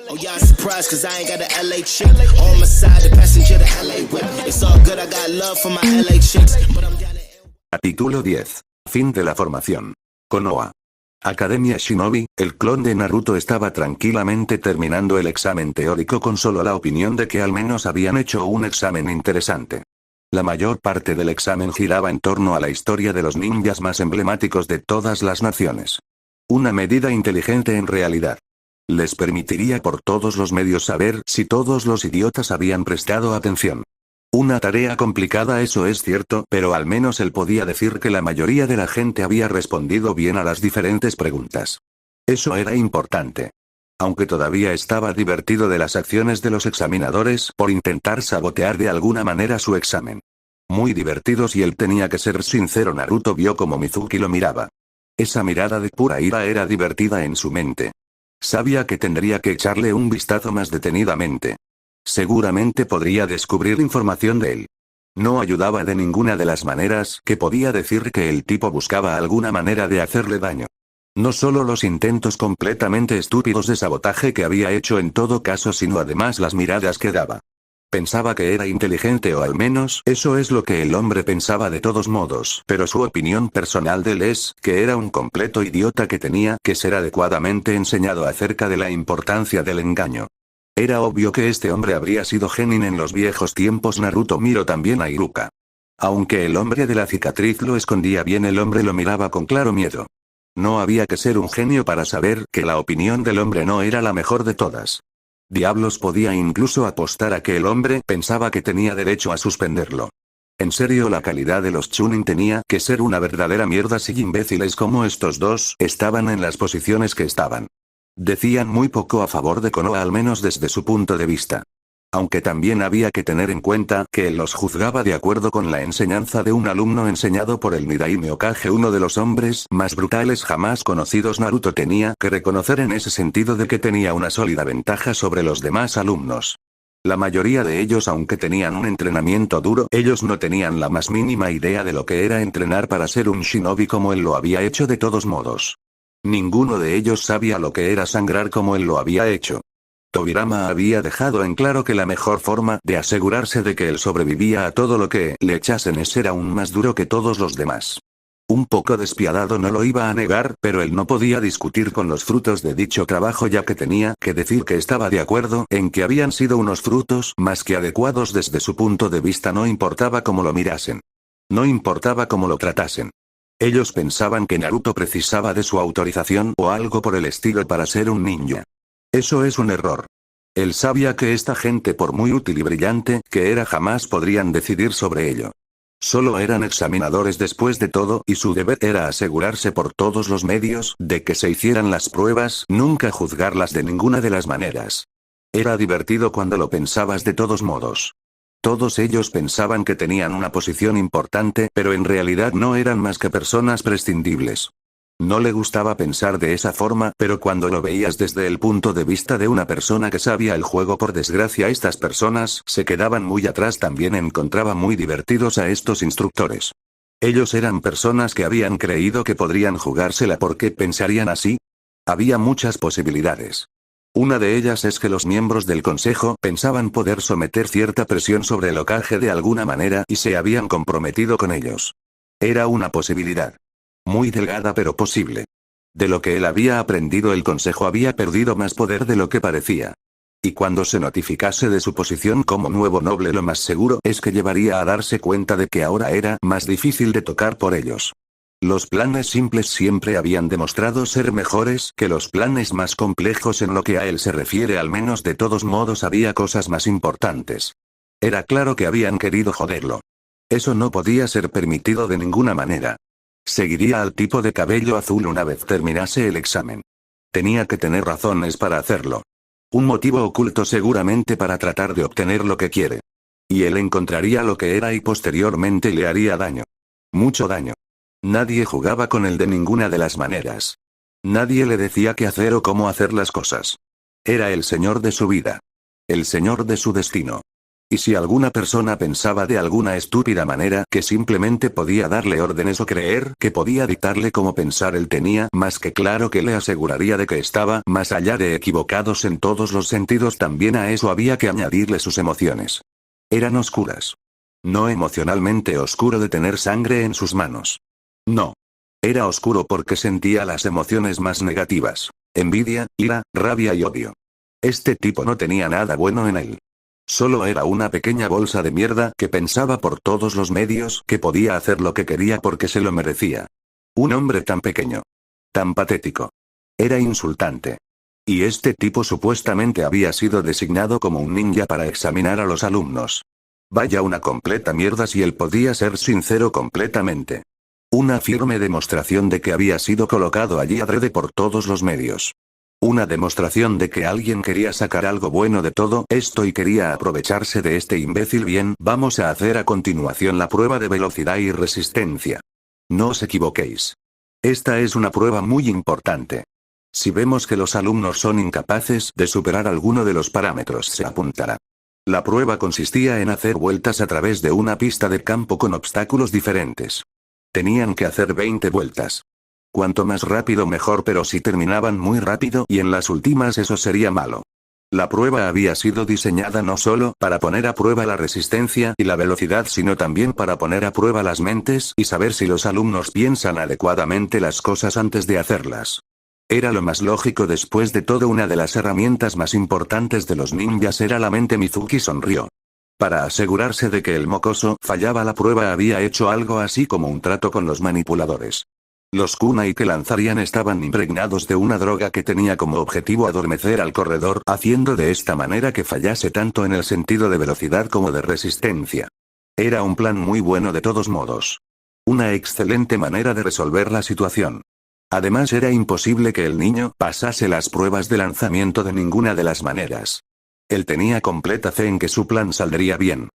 Oh, y'all surprised cause I ain't got a LA chick on my side, the passenger the LA whip. It's all good, I got love for my LA chicks, but I'm down to... Capítulo 10. Fin de la formación. Konoha. Academia Shinobi, el clon de Naruto estaba tranquilamente terminando el examen teórico con solo la opinión de que al menos habían hecho un examen interesante. La mayor parte del examen giraba en torno a la historia de los ninjas más emblemáticos de todas las naciones. Una medida inteligente en realidad. Les permitiría por todos los medios saber si todos los idiotas habían prestado atención. Una tarea complicada, eso es cierto, pero al menos él podía decir que la mayoría de la gente había respondido bien a las diferentes preguntas. Eso era importante. Aunque todavía estaba divertido de las acciones de los examinadores por intentar sabotear de alguna manera su examen. Muy divertidos, y él tenía que ser sincero. Naruto vio como Mizuki lo miraba. Esa mirada de pura ira era divertida en su mente. Sabía que tendría que echarle un vistazo más detenidamente. Seguramente podría descubrir información de él. No ayudaba de ninguna de las maneras que podía decir que el tipo buscaba alguna manera de hacerle daño. No solo los intentos completamente estúpidos de sabotaje que había hecho en todo caso, sino además las miradas que daba. Pensaba que era inteligente, o al menos eso es lo que el hombre pensaba de todos modos, pero su opinión personal de él es que era un completo idiota que tenía que ser adecuadamente enseñado acerca de la importancia del engaño. Era obvio que este hombre habría sido genin en los viejos tiempos. Naruto miró también a Iruka. Aunque el hombre de la cicatriz lo escondía bien, el hombre lo miraba con claro miedo. No había que ser un genio para saber que la opinión del hombre no era la mejor de todas. Diablos, podía incluso apostar a que el hombre pensaba que tenía derecho a suspenderlo. En serio, la calidad de los Chunin tenía que ser una verdadera mierda si imbéciles como estos dos estaban en las posiciones que estaban. Decían muy poco a favor de Konoha, al menos desde su punto de vista. Aunque también había que tener en cuenta que él los juzgaba de acuerdo con la enseñanza de un alumno enseñado por el Nidaime Okage, uno de los hombres más brutales jamás conocidos. Naruto tenía que reconocer en ese sentido de que tenía una sólida ventaja sobre los demás alumnos. La mayoría de ellos, aunque tenían un entrenamiento duro, ellos no tenían la más mínima idea de lo que era entrenar para ser un shinobi como él lo había hecho de todos modos. Ninguno de ellos sabía lo que era sangrar como él lo había hecho. Tobirama había dejado en claro que la mejor forma de asegurarse de que él sobrevivía a todo lo que le echasen es ser aún más duro que todos los demás. Un poco despiadado, no lo iba a negar, pero él no podía discutir con los frutos de dicho trabajo, ya que tenía que decir que estaba de acuerdo en que habían sido unos frutos más que adecuados desde su punto de vista. No importaba cómo lo mirasen. No importaba cómo lo tratasen. Ellos pensaban que Naruto precisaba de su autorización o algo por el estilo para ser un ninja. Eso es un error. Él sabía que esta gente, por muy útil y brillante que era, jamás podrían decidir sobre ello. Solo eran examinadores después de todo, y su deber era asegurarse por todos los medios de que se hicieran las pruebas, nunca juzgarlas de ninguna de las maneras. Era divertido cuando lo pensabas de todos modos. Todos ellos pensaban que tenían una posición importante, pero en realidad no eran más que personas prescindibles. No le gustaba pensar de esa forma, pero cuando lo veías desde el punto de vista de una persona que sabía el juego, por desgracia estas personas se quedaban muy atrás. También encontraba muy divertidos a estos instructores. Ellos eran personas que habían creído que podrían jugársela. ¿Por qué pensarían así? Había muchas posibilidades. Una de ellas es que los miembros del consejo pensaban poder someter cierta presión sobre el Hokage de alguna manera y se habían comprometido con ellos. Era una posibilidad. Muy delgada, pero posible. De lo que él había aprendido, el consejo había perdido más poder de lo que parecía. Y cuando se notificase de su posición como nuevo noble, lo más seguro es que llevaría a darse cuenta de que ahora era más difícil de tocar por ellos. Los planes simples siempre habían demostrado ser mejores que los planes más complejos en lo que a él se refiere. Al menos de todos modos había cosas más importantes. Era claro que habían querido joderlo. Eso no podía ser permitido de ninguna manera. Seguiría al tipo de cabello azul una vez terminase el examen. Tenía que tener razones para hacerlo. Un motivo oculto seguramente para tratar de obtener lo que quiere. Y él encontraría lo que era y posteriormente le haría daño. Mucho daño. Nadie jugaba con él de ninguna de las maneras. Nadie le decía qué hacer o cómo hacer las cosas. Era el señor de su vida. El señor de su destino. Y si alguna persona pensaba de alguna estúpida manera que simplemente podía darle órdenes o creer que podía dictarle cómo pensar, él tenía más que claro que le aseguraría de que estaba más allá de equivocados en todos los sentidos. También a eso había que añadirle sus emociones. Eran oscuras. No emocionalmente oscuro de tener sangre en sus manos. No. Era oscuro porque sentía las emociones más negativas. Envidia, ira, rabia y odio. Este tipo no tenía nada bueno en él. Solo era una pequeña bolsa de mierda que pensaba por todos los medios que podía hacer lo que quería porque se lo merecía. Un hombre tan pequeño. Tan patético. Era insultante. Y este tipo supuestamente había sido designado como un ninja para examinar a los alumnos. Vaya una completa mierda si él podía ser sincero completamente. Una firme demostración de que había sido colocado allí adrede por todos los medios. Una demostración de que alguien quería sacar algo bueno de todo esto y quería aprovecharse de este imbécil. Bien, vamos a hacer a continuación la prueba de velocidad y resistencia. No os equivoquéis. Esta es una prueba muy importante. Si vemos que los alumnos son incapaces de superar alguno de los parámetros, se apuntará. La prueba consistía en hacer vueltas a través de una pista de campo con obstáculos diferentes. Tenían que hacer 20 vueltas. Cuanto más rápido mejor, pero si terminaban muy rápido y en las últimas eso sería malo. La prueba había sido diseñada no solo para poner a prueba la resistencia y la velocidad, sino también para poner a prueba las mentes y saber si los alumnos piensan adecuadamente las cosas antes de hacerlas. Era lo más lógico. Después de todo, una de las herramientas más importantes de los ninjas era la mente. Mizuki sonrió. Para asegurarse de que el mocoso fallaba la prueba había hecho algo así como un trato con los manipuladores. Los kunai que lanzarían estaban impregnados de una droga que tenía como objetivo adormecer al corredor, haciendo de esta manera que fallase tanto en el sentido de velocidad como de resistencia. Era un plan muy bueno de todos modos. Una excelente manera de resolver la situación. Además, era imposible que el niño pasase las pruebas de lanzamiento de ninguna de las maneras. Él tenía completa fe en que su plan saldría bien.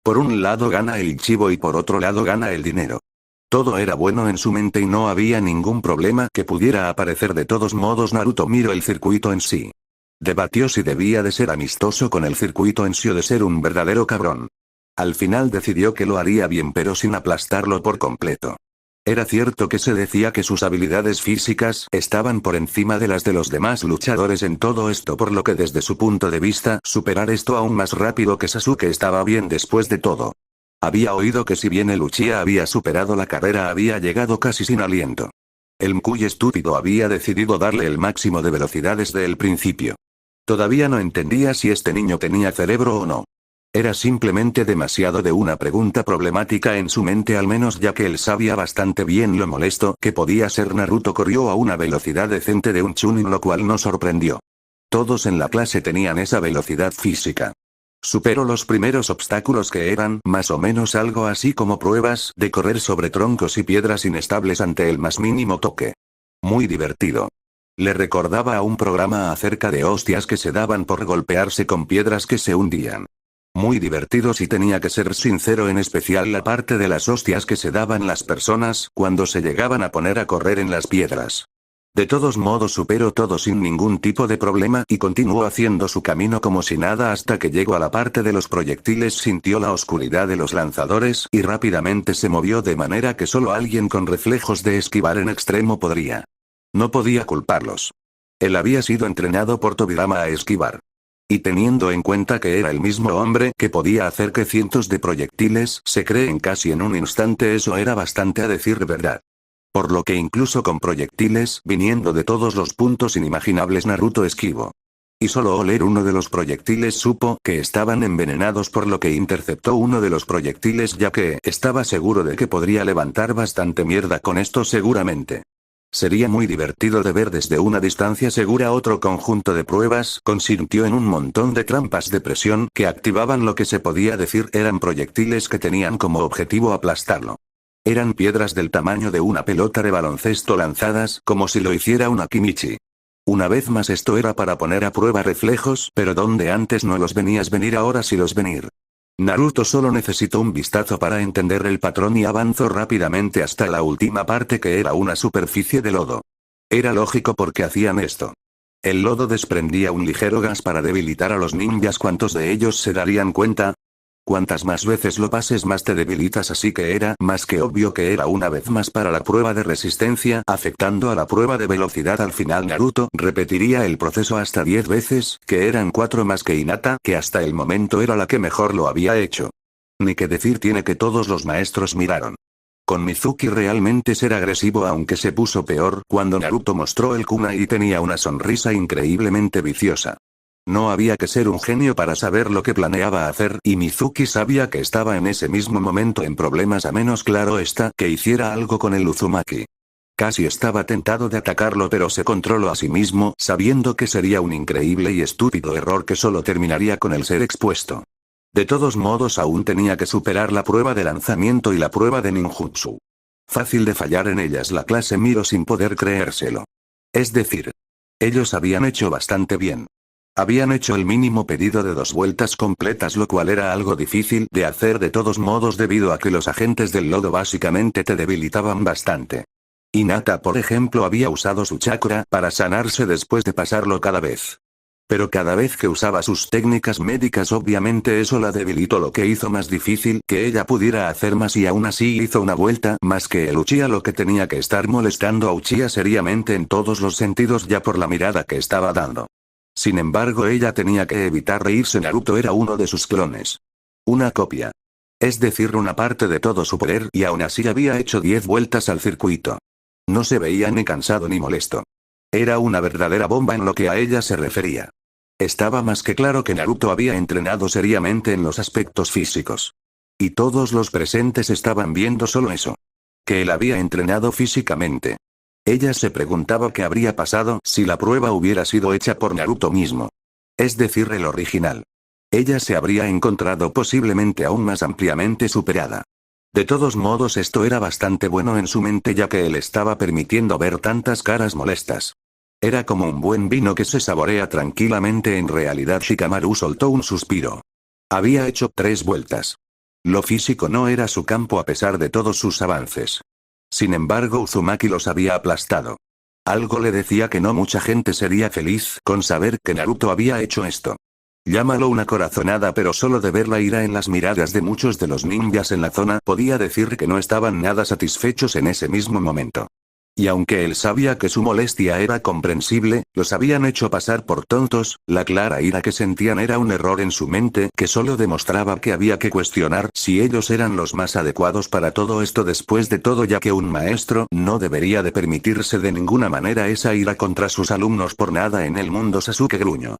Por un lado gana el chivo y por otro lado gana el dinero. Todo era bueno en su mente y no había ningún problema que pudiera aparecer. De todos modos, Naruto miró el circuito en sí. Debatió si debía de ser amistoso con el circuito en sí o de ser un verdadero cabrón. Al final decidió que lo haría bien, pero sin aplastarlo por completo. Era cierto que se decía que sus habilidades físicas estaban por encima de las de los demás luchadores en todo esto, por lo que desde su punto de vista, superar esto aún más rápido que Sasuke estaba bien. Después de todo, había oído que si bien el Uchiha había superado la carrera, había llegado casi sin aliento. El muy estúpido había decidido darle el máximo de velocidad desde el principio. Todavía no entendía si este niño tenía cerebro o no. Era simplemente demasiado de una pregunta problemática en su mente, al menos, ya que él sabía bastante bien lo molesto que podía ser. Naruto corrió a una velocidad decente de un chunin, lo cual no sorprendió. Todos en la clase tenían esa velocidad física. Superó los primeros obstáculos, que eran más o menos algo así como pruebas de correr sobre troncos y piedras inestables ante el más mínimo toque. Muy divertido. Le recordaba a un programa acerca de hostias que se daban por golpearse con piedras que se hundían. Muy divertido si tenía que ser sincero, en especial la parte de las hostias que se daban las personas cuando se llegaban a poner a correr en las piedras. De todos modos, superó todo sin ningún tipo de problema y continuó haciendo su camino como si nada hasta que llegó a la parte de los proyectiles. Sintió la oscuridad de los lanzadores y rápidamente se movió de manera que solo alguien con reflejos de esquivar en extremo podría. No podía culparlos. Él había sido entrenado por Tobirama a esquivar. Y teniendo en cuenta que era el mismo hombre que podía hacer que cientos de proyectiles se creen casi en un instante, eso era bastante, a decir verdad. Por lo que incluso con proyectiles viniendo de todos los puntos inimaginables, Naruto esquivó. Y solo oler uno de los proyectiles supo que estaban envenenados, por lo que interceptó uno de los proyectiles, ya que estaba seguro de que podría levantar bastante mierda con esto seguramente. Sería muy divertido de ver desde una distancia segura otro conjunto de pruebas. Consistió en un montón de trampas de presión que activaban lo que se podía decir eran proyectiles que tenían como objetivo aplastarlo. Eran piedras del tamaño de una pelota de baloncesto lanzadas como si lo hiciera una Kimichi. Una vez más, esto era para poner a prueba reflejos, pero donde antes no los venías venir, ahora sí los venir. Naruto solo necesitó un vistazo para entender el patrón y avanzó rápidamente hasta la última parte, que era una superficie de lodo. Era lógico porque hacían esto. El lodo desprendía un ligero gas para debilitar a los ninjas. ¿Cuántos de ellos se darían cuenta? Cuantas más veces lo pases más te debilitas, así que era más que obvio que era una vez más para la prueba de resistencia, afectando a la prueba de velocidad. Al final Naruto repetiría el proceso hasta 10 veces, que eran 4 más que Hinata, que hasta el momento era la que mejor lo había hecho. Ni que decir tiene que todos los maestros miraron. Con Mizuki realmente ser agresivo, aunque se puso peor cuando Naruto mostró el kunai y tenía una sonrisa increíblemente viciosa. No había que ser un genio para saber lo que planeaba hacer, y Mizuki sabía que estaba en ese mismo momento en problemas, a menos claro está que hiciera algo con el Uzumaki. Casi estaba tentado de atacarlo, pero se controló a sí mismo, sabiendo que sería un increíble y estúpido error que solo terminaría con el ser expuesto. De todos modos aún tenía que superar la prueba de lanzamiento y la prueba de ninjutsu. Fácil de fallar en ellas, la clase miró sin poder creérselo. Es decir, ellos habían hecho bastante bien. Habían hecho el mínimo pedido de 2 vueltas completas, lo cual era algo difícil de hacer de todos modos debido a que los agentes del lodo básicamente te debilitaban bastante. Hinata, por ejemplo, había usado su chakra para sanarse después de pasarlo cada vez. Pero cada vez que usaba sus técnicas médicas obviamente eso la debilitó, lo que hizo más difícil que ella pudiera hacer más, y aún así hizo una vuelta más que el Uchiha, lo que tenía que estar molestando a Uchiha seriamente en todos los sentidos ya por la mirada que estaba dando. Sin embargo ella tenía que evitar reírse. Naruto era uno de sus clones. Una copia. Es decir, una parte de todo su poder, y aún así había hecho 10 vueltas al circuito. No se veía ni cansado ni molesto. Era una verdadera bomba en lo que a ella se refería. Estaba más que claro que Naruto había entrenado seriamente en los aspectos físicos. Y todos los presentes estaban viendo solo eso. Que él había entrenado físicamente. Ella se preguntaba qué habría pasado si la prueba hubiera sido hecha por Naruto mismo. Es decir, el original. Ella se habría encontrado posiblemente aún más ampliamente superada. De todos modos esto era bastante bueno en su mente, ya que él estaba permitiendo ver tantas caras molestas. Era como un buen vino que se saborea tranquilamente. En realidad Shikamaru soltó un suspiro. Había hecho 3 vueltas. Lo físico no era su campo a pesar de todos sus avances. Sin embargo Uzumaki los había aplastado. Algo le decía que no mucha gente sería feliz con saber que Naruto había hecho esto. Llámalo una corazonada, pero solo de ver la ira en las miradas de muchos de los ninjas en la zona podía decir que no estaban nada satisfechos en ese mismo momento. Y aunque él sabía que su molestia era comprensible, los habían hecho pasar por tontos, la clara ira que sentían era un error en su mente que solo demostraba que había que cuestionar si ellos eran los más adecuados para todo esto después de todo, ya que un maestro no debería de permitirse de ninguna manera esa ira contra sus alumnos. Por nada en el mundo Sasuke gruñó.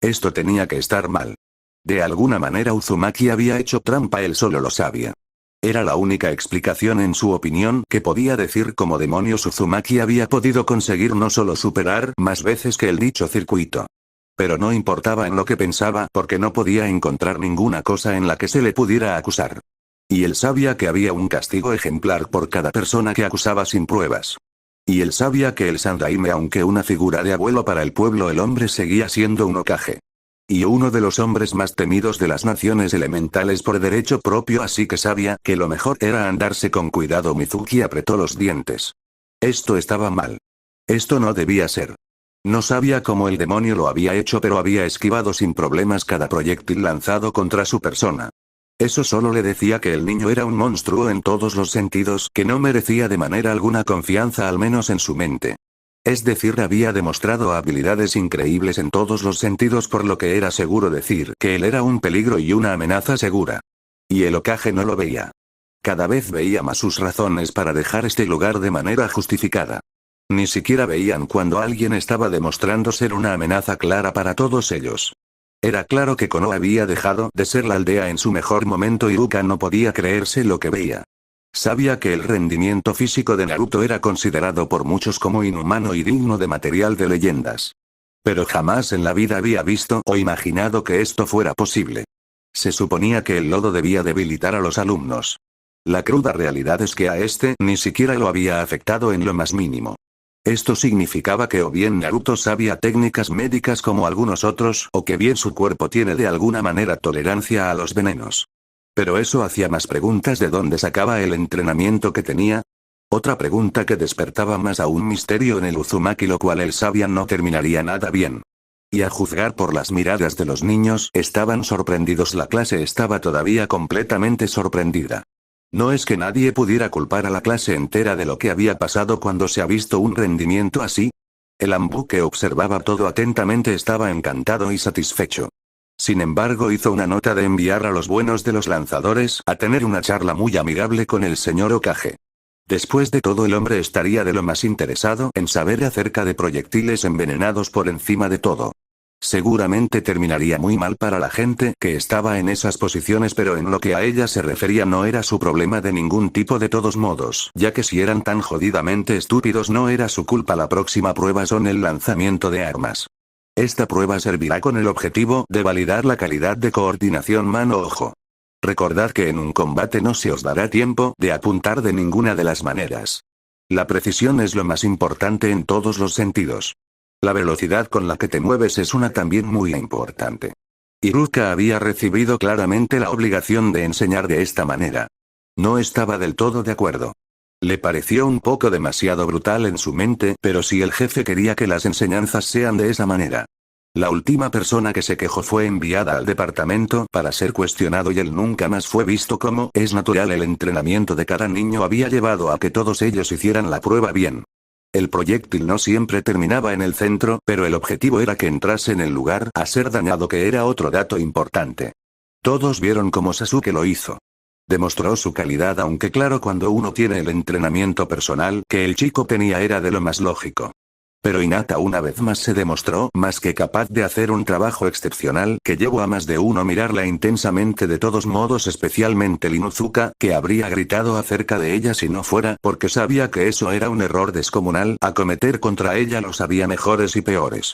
Esto tenía que estar mal. De alguna manera Uzumaki había hecho trampa, él solo lo sabía. Era la única explicación en su opinión que podía decir cómo demonios Uzumaki había podido conseguir no solo superar más veces que el dicho circuito. Pero no importaba en lo que pensaba porque no podía encontrar ninguna cosa en la que se le pudiera acusar. Y él sabía que había un castigo ejemplar por cada persona que acusaba sin pruebas. Y él sabía que el Sandaime, aunque una figura de abuelo para el pueblo, el hombre seguía siendo un Hokage. Y uno de los hombres más temidos de las naciones elementales por derecho propio, así que sabía que lo mejor era andarse con cuidado. Mizuki apretó los dientes. Esto estaba mal. Esto no debía ser. No sabía cómo el demonio lo había hecho, pero había esquivado sin problemas cada proyectil lanzado contra su persona. Eso solo le decía que el niño era un monstruo en todos los sentidos, que no merecía de manera alguna confianza, al menos en su mente. Es decir, había demostrado habilidades increíbles en todos los sentidos, por lo que era seguro decir que él era un peligro y una amenaza segura. Y el Hokage no lo veía. Cada vez veía más sus razones para dejar este lugar de manera justificada. Ni siquiera veían cuando alguien estaba demostrando ser una amenaza clara para todos ellos. Era claro que Konoha había dejado de ser la aldea en su mejor momento y Ruka no podía creerse lo que veía. Sabía que el rendimiento físico de Naruto era considerado por muchos como inhumano y digno de material de leyendas. Pero jamás en la vida había visto o imaginado que esto fuera posible. Se suponía que el lodo debía debilitar a los alumnos. La cruda realidad es que a este ni siquiera lo había afectado en lo más mínimo. Esto significaba que o bien Naruto sabía técnicas médicas como algunos otros, o que bien su cuerpo tiene de alguna manera tolerancia a los venenos. Pero eso hacía más preguntas: ¿de dónde sacaba el entrenamiento que tenía? Otra pregunta que despertaba más aún misterio en el Uzumaki, lo cual él sabía no terminaría nada bien. Y a juzgar por las miradas de los niños, estaban sorprendidos. La clase estaba todavía completamente sorprendida. No es que nadie pudiera culpar a la clase entera de lo que había pasado cuando se ha visto un rendimiento así. El Ambu, que observaba todo atentamente, estaba encantado y satisfecho. Sin embargo, hizo una nota de enviar a los buenos de los lanzadores a tener una charla muy amigable con el señor Okage. Después de todo, el hombre estaría de lo más interesado en saber acerca de proyectiles envenenados por encima de todo. Seguramente terminaría muy mal para la gente que estaba en esas posiciones, pero en lo que a ella se refería no era su problema de ningún tipo de todos modos, ya que si eran tan jodidamente estúpidos no era su culpa. La próxima prueba son el lanzamiento de armas. Esta prueba servirá con el objetivo de validar la calidad de coordinación mano-ojo. Recordad que en un combate no se os dará tiempo de apuntar de ninguna de las maneras. La precisión es lo más importante en todos los sentidos. La velocidad con la que te mueves es una también muy importante. Iruka había recibido claramente la obligación de enseñar de esta manera. No estaba del todo de acuerdo. Le pareció un poco demasiado brutal en su mente, pero si el jefe quería que las enseñanzas sean de esa manera. La última persona que se quejó fue enviada al departamento para ser cuestionado y él nunca más fue visto. Como es natural, el entrenamiento de cada niño había llevado a que todos ellos hicieran la prueba bien. El proyectil no siempre terminaba en el centro, pero el objetivo era que entrase en el lugar a ser dañado, que era otro dato importante. Todos vieron cómo Sasuke lo hizo. Demostró su calidad, aunque claro, cuando uno tiene el entrenamiento personal que el chico tenía era de lo más lógico. Pero Hinata una vez más se demostró más que capaz de hacer un trabajo excepcional que llevó a más de uno mirarla intensamente. De todos modos, especialmente Inuzuka, que habría gritado acerca de ella si no fuera porque sabía que eso era un error descomunal a cometer contra ella. Los había mejores y peores.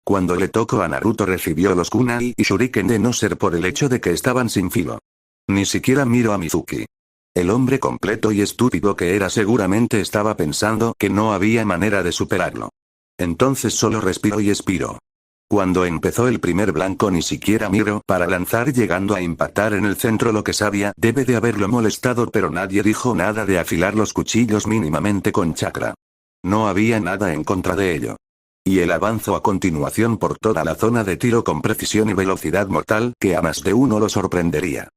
Cuando le tocó a Naruto, recibió los kunai y shuriken de no ser por el hecho de que estaban sin filo. Ni siquiera miró a Mizuki. El hombre completo y estúpido que era seguramente estaba pensando que no había manera de superarlo. Entonces solo respiró y expiró. Cuando empezó el primer blanco ni siquiera miró para lanzar, llegando a impactar en el centro. Lo que sabía debe de haberlo molestado, pero nadie dijo nada de afilar los cuchillos mínimamente con chakra. No había nada en contra de ello. Y él avanzó a continuación por toda la zona de tiro con precisión y velocidad mortal que a más de uno lo sorprendería.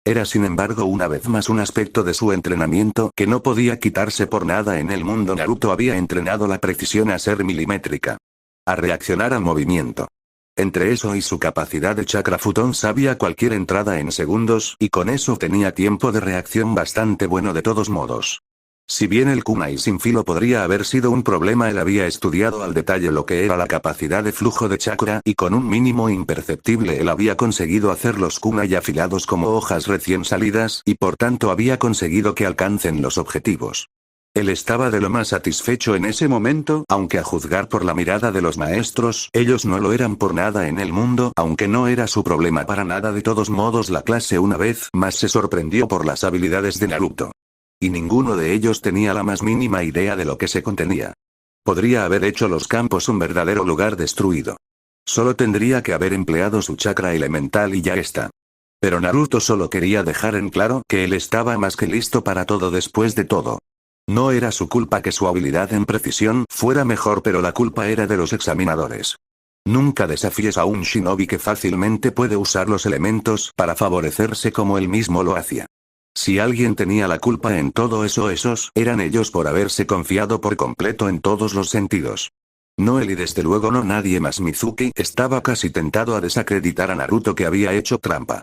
Era sin embargo una vez más un aspecto de su entrenamiento que no podía quitarse por nada en el mundo. Naruto había entrenado la precisión a ser milimétrica. A reaccionar al movimiento. Entre eso y su capacidad de chakra, Futon sabía cualquier entrada en segundos, y con eso tenía tiempo de reacción bastante bueno de todos modos. Si bien el kunai sin filo podría haber sido un problema, él había estudiado al detalle lo que era la capacidad de flujo de chakra, y con un mínimo imperceptible él había conseguido hacer los kunai afilados como hojas recién salidas, y por tanto había conseguido que alcancen los objetivos. Él estaba de lo más satisfecho en ese momento, aunque a juzgar por la mirada de los maestros, ellos no lo eran por nada en el mundo, aunque no era su problema para nada. De todos modos, la clase una vez más se sorprendió por las habilidades de Naruto. Y ninguno de ellos tenía la más mínima idea de lo que se contenía. Podría haber hecho los campos un verdadero lugar destruido. Solo tendría que haber empleado su chakra elemental y ya está. Pero Naruto solo quería dejar en claro que él estaba más que listo para todo. Después de todo, no era su culpa que su habilidad en precisión fuera mejor, pero la culpa era de los examinadores. Nunca desafíes a un shinobi que fácilmente puede usar los elementos para favorecerse como él mismo lo hacía. Si alguien tenía la culpa en todo eso, esos eran ellos por haberse confiado por completo en todos los sentidos. No él y desde luego no nadie más. Mizuki estaba casi tentado a desacreditar a Naruto que había hecho trampa.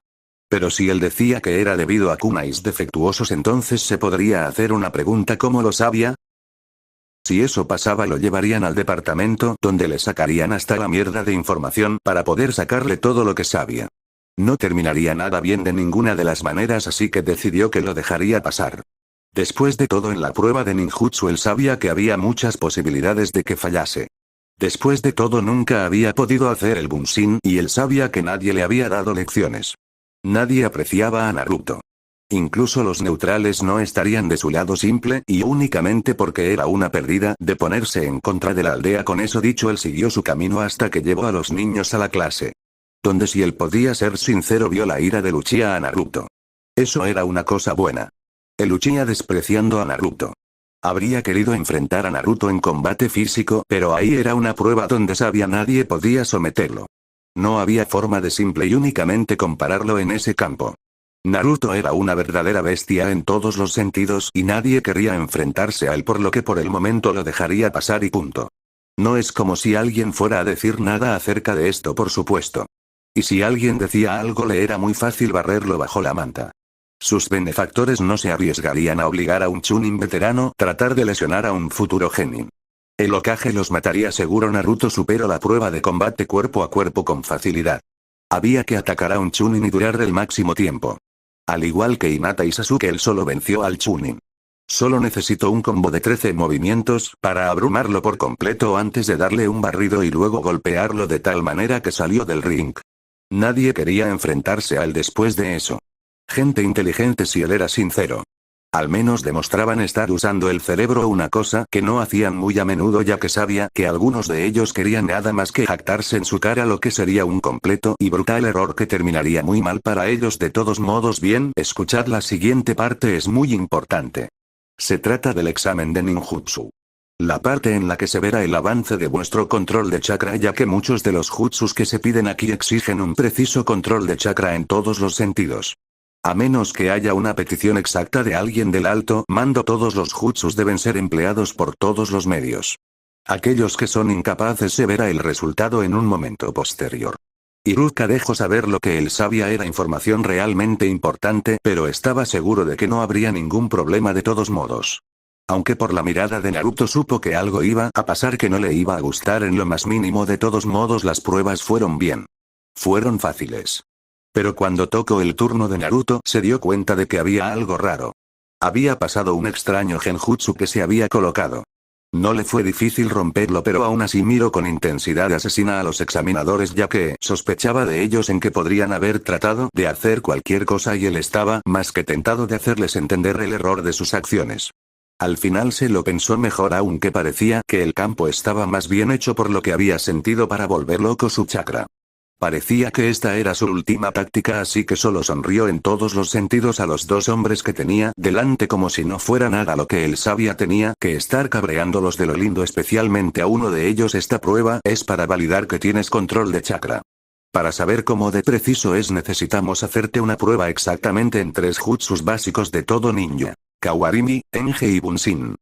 Pero si él decía que era debido a kunais defectuosos, entonces se podría hacer una pregunta: ¿cómo lo sabía? Si eso pasaba, lo llevarían al departamento donde le sacarían hasta la mierda de información para poder sacarle todo lo que sabía. No terminaría nada bien de ninguna de las maneras, así que decidió que lo dejaría pasar. Después de todo, en la prueba de ninjutsu él sabía que había muchas posibilidades de que fallase. Después de todo, nunca había podido hacer el bunshin y él sabía que nadie le había dado lecciones. Nadie apreciaba a Naruto. Incluso los neutrales no estarían de su lado simple y únicamente porque era una pérdida de ponerse en contra de la aldea. Con eso dicho, él siguió su camino hasta que llevó a los niños a la clase. Donde, si él podía ser sincero, vio la ira de Uchiha a Naruto. Eso era una cosa buena. El Uchiha despreciando a Naruto. Habría querido enfrentar a Naruto en combate físico, pero ahí era una prueba donde sabía nadie podía someterlo. No había forma de simple y únicamente compararlo en ese campo. Naruto era una verdadera bestia en todos los sentidos y nadie quería enfrentarse a él, por lo que por el momento lo dejaría pasar y punto. No es como si alguien fuera a decir nada acerca de esto, por supuesto. Y si alguien decía algo, le era muy fácil barrerlo bajo la manta. Sus benefactores no se arriesgarían a obligar a un Chunin veterano tratar de lesionar a un futuro Genin. El Hokage los mataría seguro. Naruto superó la prueba de combate cuerpo a cuerpo con facilidad. Había que atacar a un Chunin y durar el máximo tiempo. Al igual que Hinata y Sasuke, él solo venció al Chunin. Solo necesitó un combo de 13 movimientos para abrumarlo por completo antes de darle un barrido y luego golpearlo de tal manera que salió del ring. Nadie quería enfrentarse a él después de eso. Gente inteligente si él era sincero. Al menos demostraban estar usando el cerebro, una cosa que no hacían muy a menudo, ya que sabía que algunos de ellos querían nada más que jactarse en su cara, lo que sería un completo y brutal error que terminaría muy mal para ellos. De todos modos, bien, escuchad, la siguiente parte es muy importante. Se trata del examen de ninjutsu. La parte en la que se verá el avance de vuestro control de chakra, ya que muchos de los jutsus que se piden aquí exigen un preciso control de chakra en todos los sentidos. A menos que haya una petición exacta de alguien del alto mando, todos los jutsus deben ser empleados por todos los medios. Aquellos que son incapaces, se verá el resultado en un momento posterior. Iruka dejó saber lo que él sabía era información realmente importante, pero estaba seguro de que no habría ningún problema de todos modos. Aunque por la mirada de Naruto supo que algo iba a pasar que no le iba a gustar en lo más mínimo. De todos modos, las pruebas fueron bien. Fueron fáciles. Pero cuando tocó el turno de Naruto, se dio cuenta de que había algo raro. Había pasado un extraño genjutsu que se había colocado. No le fue difícil romperlo, pero aún así miró con intensidad asesina a los examinadores, ya que sospechaba de ellos en que podrían haber tratado de hacer cualquier cosa y él estaba más que tentado de hacerles entender el error de sus acciones. Al final se lo pensó mejor, aunque parecía que el campo estaba más bien hecho por lo que había sentido para volver loco su chakra. Parecía que esta era su última táctica, así que solo sonrió en todos los sentidos a los dos hombres que tenía delante, como si no fuera nada lo que él sabía. Tenía que estar cabreándolos de lo lindo, especialmente a uno de ellos. Esta prueba es para validar que tienes control de chakra. Para saber cómo de preciso es, necesitamos hacerte una prueba exactamente en 3 jutsus básicos de todo ninja: Kawarimi, Enji y Bunshin.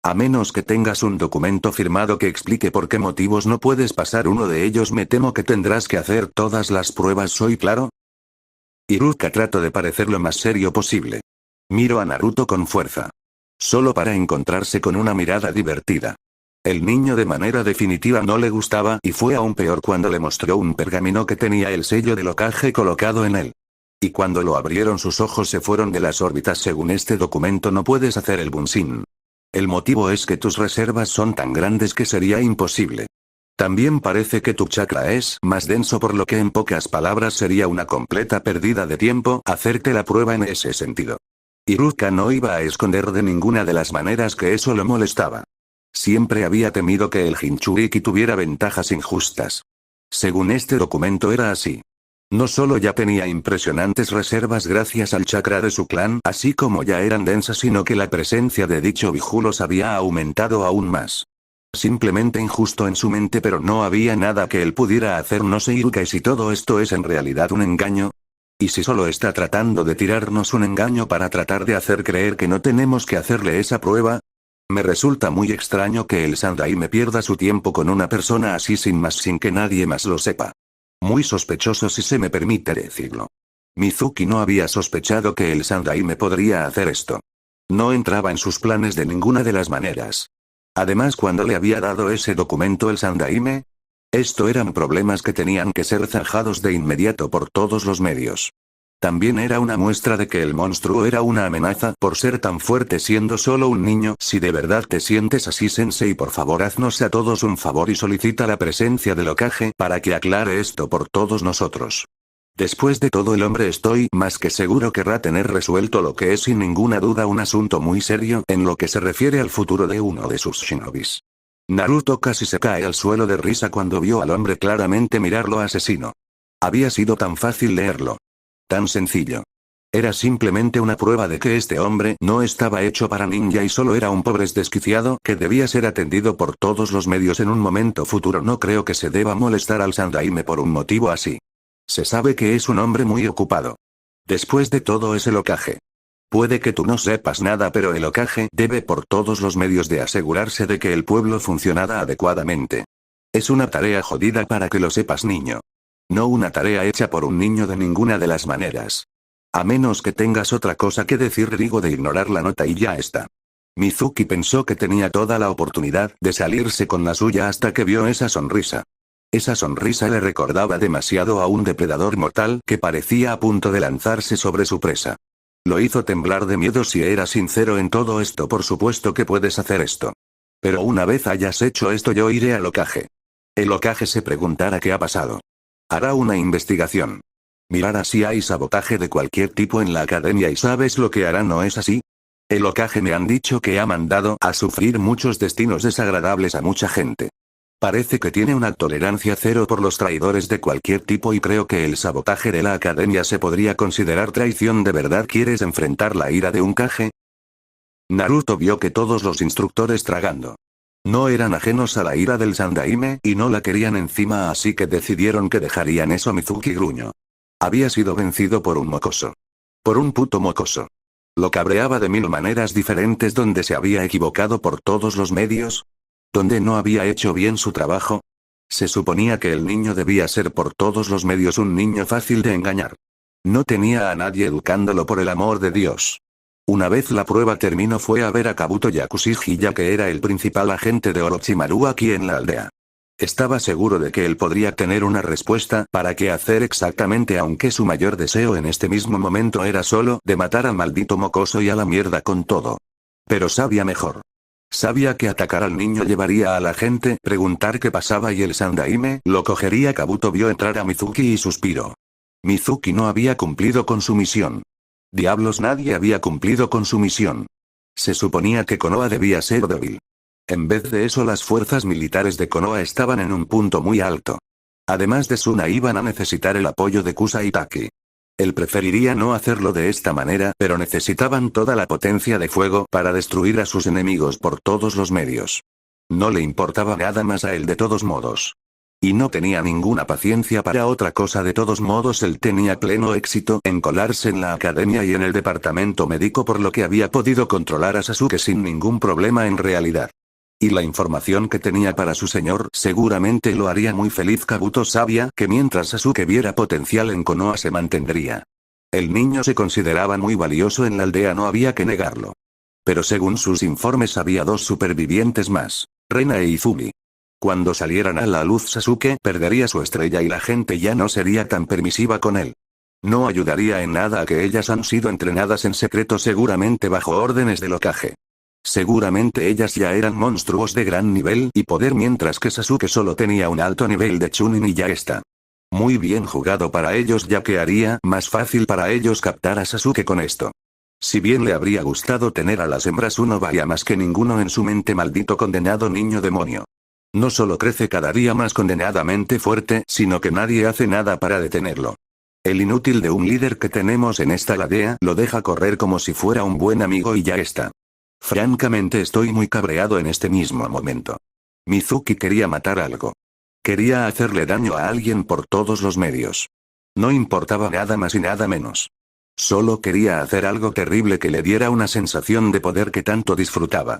A menos que tengas un documento firmado que explique por qué motivos no puedes pasar uno de ellos, me temo que tendrás que hacer todas las pruebas. ¿Soy claro? Iruka trató de parecer lo más serio posible. Miró a Naruto con fuerza. Solo para encontrarse con una mirada divertida. El niño de manera definitiva no le gustaba, y fue aún peor cuando le mostró un pergamino que tenía el sello del Hokage colocado en él. Y cuando lo abrieron, sus ojos se fueron de las órbitas. Según este documento no puedes hacer el Bunshin. El motivo es que tus reservas son tan grandes que sería imposible. También parece que tu chakra es más denso, por lo que en pocas palabras sería una completa pérdida de tiempo hacerte la prueba en ese sentido. Iruka no iba a esconder de ninguna de las maneras que eso lo molestaba. Siempre había temido que el Jinchuriki tuviera ventajas injustas. Según este documento era así. No solo ya tenía impresionantes reservas gracias al chakra de su clan, así como ya eran densas, sino que la presencia de dicho Biju los había aumentado aún más. Simplemente injusto en su mente, pero no había nada que él pudiera hacer. No sé, Iruka, ¿y si todo esto es en realidad un engaño? ¿Y si solo está tratando de tirarnos un engaño para tratar de hacer creer que no tenemos que hacerle esa prueba? Me resulta muy extraño que el Sandaime pierda su tiempo con una persona así sin más, sin que nadie más lo sepa. Muy sospechoso, si se me permite decirlo. Mizuki no había sospechado que el Sandaime podría hacer esto. No entraba en sus planes de ninguna de las maneras. Además, cuando le había dado ese documento el Sandaime, esto eran problemas que tenían que ser zanjados de inmediato por todos los medios. También era una muestra de que el monstruo era una amenaza por ser tan fuerte siendo solo un niño. Si de verdad te sientes así, Sensei, por favor haznos a todos un favor y solicita la presencia del Hokage para que aclare esto por todos nosotros. Después de todo, el hombre, estoy más que seguro, querrá tener resuelto lo que es sin ninguna duda un asunto muy serio en lo que se refiere al futuro de uno de sus shinobis. Naruto casi se cae al suelo de risa cuando vio al hombre claramente mirarlo asesino. Había sido tan fácil leerlo. Tan sencillo. Era simplemente una prueba de que este hombre no estaba hecho para ninja y solo era un pobre desquiciado que debía ser atendido por todos los medios en un momento futuro. No creo que se deba molestar al Sandaime por un motivo así. Se sabe que es un hombre muy ocupado. Después de todo es el Hokage. Puede que tú no sepas nada, pero el Hokage debe por todos los medios de asegurarse de que el pueblo funcionara adecuadamente. Es una tarea jodida para que lo sepas, niño. No una tarea hecha por un niño de ninguna de las maneras. A menos que tengas otra cosa que decir, digo, de ignorar la nota y ya está. Mizuki pensó que tenía toda la oportunidad de salirse con la suya hasta que vio esa sonrisa. Esa sonrisa le recordaba demasiado a un depredador mortal que parecía a punto de lanzarse sobre su presa. Lo hizo temblar de miedo. Si era sincero en todo esto, por supuesto que puedes hacer esto. Pero una vez hayas hecho esto, yo iré al Hokage. El Hokage se preguntará qué ha pasado. Hará una investigación. Mirará si hay sabotaje de cualquier tipo en la academia y ¿sabes lo que hará? ¿No es así? El Hokage me han dicho que ha mandado a sufrir muchos destinos desagradables a mucha gente. Parece que tiene una tolerancia cero por los traidores de cualquier tipo y creo que el sabotaje de la academia se podría considerar traición. ¿De verdad quieres enfrentar la ira de un Kage? Naruto vio que todos los instructores tragando no eran ajenos a la ira del Sandaime y no la querían encima, así que decidieron que dejarían eso. Mizuki gruñó. Había sido vencido por un mocoso. Por un puto mocoso. Lo cabreaba de mil maneras diferentes. Donde se había equivocado por todos los medios. Donde no había hecho bien su trabajo. Se suponía que el niño debía ser por todos los medios un niño fácil de engañar. No tenía a nadie educándolo, por el amor de Dios. Una vez la prueba terminó, fue a ver a Kabuto Yakushiji, ya que era el principal agente de Orochimaru aquí en la aldea. Estaba seguro de que él podría tener una respuesta para qué hacer exactamente, aunque su mayor deseo en este mismo momento era solo de matar al maldito mocoso y a la mierda con todo. Pero sabía mejor. Sabía que atacar al niño llevaría a la gente preguntar qué pasaba y el Sandaime lo cogería. Kabuto vio entrar a Mizuki y suspiró. Mizuki no había cumplido con su misión. Diablos, nadie había cumplido con su misión. Se suponía que Konoha debía ser débil. En vez de eso, las fuerzas militares de Konoha estaban en un punto muy alto. Además de Suna, iban a necesitar el apoyo de Kusa y Taki. Él preferiría no hacerlo de esta manera, pero necesitaban toda la potencia de fuego para destruir a sus enemigos por todos los medios. No le importaba nada más a él de todos modos. Y no tenía ninguna paciencia para otra cosa. De todos modos, él tenía pleno éxito en colarse en la academia y en el departamento médico, por lo que había podido controlar a Sasuke sin ningún problema en realidad. Y la información que tenía para su señor seguramente lo haría muy feliz. Kabuto sabía que mientras Sasuke viera potencial en Konoha se mantendría. El niño se consideraba muy valioso en la aldea, no había que negarlo. Pero según sus informes había 2 supervivientes más, Rena e Izumi. Cuando salieran a la luz, Sasuke perdería su estrella y la gente ya no sería tan permisiva con él. No ayudaría en nada a que ellas han sido entrenadas en secreto, seguramente bajo órdenes del Hokage. Seguramente ellas ya eran monstruos de gran nivel y poder, mientras que Sasuke solo tenía un alto nivel de Chunin y ya está. Muy bien jugado para ellos, ya que haría más fácil para ellos captar a Sasuke con esto. Si bien le habría gustado tener a las hembras, uno vaya más que ninguno en su mente. Maldito condenado niño demonio. No solo crece cada día más condenadamente fuerte, sino que nadie hace nada para detenerlo. El inútil de un líder que tenemos en esta aldea lo deja correr como si fuera un buen amigo y ya está. Francamente estoy muy cabreado en este mismo momento. Mizuki quería matar algo. Quería hacerle daño a alguien por todos los medios. No importaba nada más y nada menos. Solo quería hacer algo terrible que le diera una sensación de poder que tanto disfrutaba.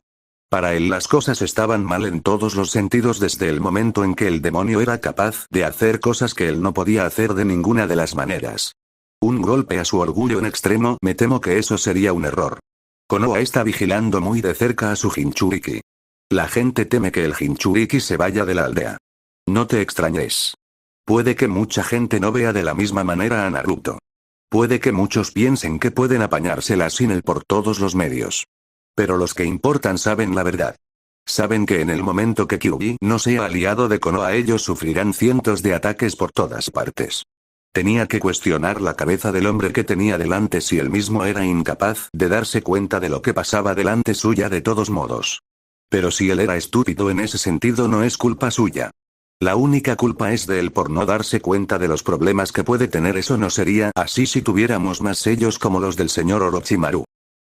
Para él las cosas estaban mal en todos los sentidos desde el momento en que el demonio era capaz de hacer cosas que él no podía hacer de ninguna de las maneras. Un golpe a su orgullo en extremo, me temo que eso sería un error. Konoha está vigilando muy de cerca a su Jinchuriki. La gente teme que el Jinchuriki se vaya de la aldea. No te extrañes. Puede que mucha gente no vea de la misma manera a Naruto. Puede que muchos piensen que pueden apañársela sin él por todos los medios. Pero los que importan saben la verdad. Saben que en el momento que Kyuubi no sea aliado de Konoha, ellos sufrirán cientos de ataques por todas partes. Tenía que cuestionar la cabeza del hombre que tenía delante si él mismo era incapaz de darse cuenta de lo que pasaba delante suya de todos modos. Pero si él era estúpido en ese sentido, no es culpa suya. La única culpa es de él por no darse cuenta de los problemas que puede tener. Eso no sería así si tuviéramos más sellos como los del señor Orochimaru.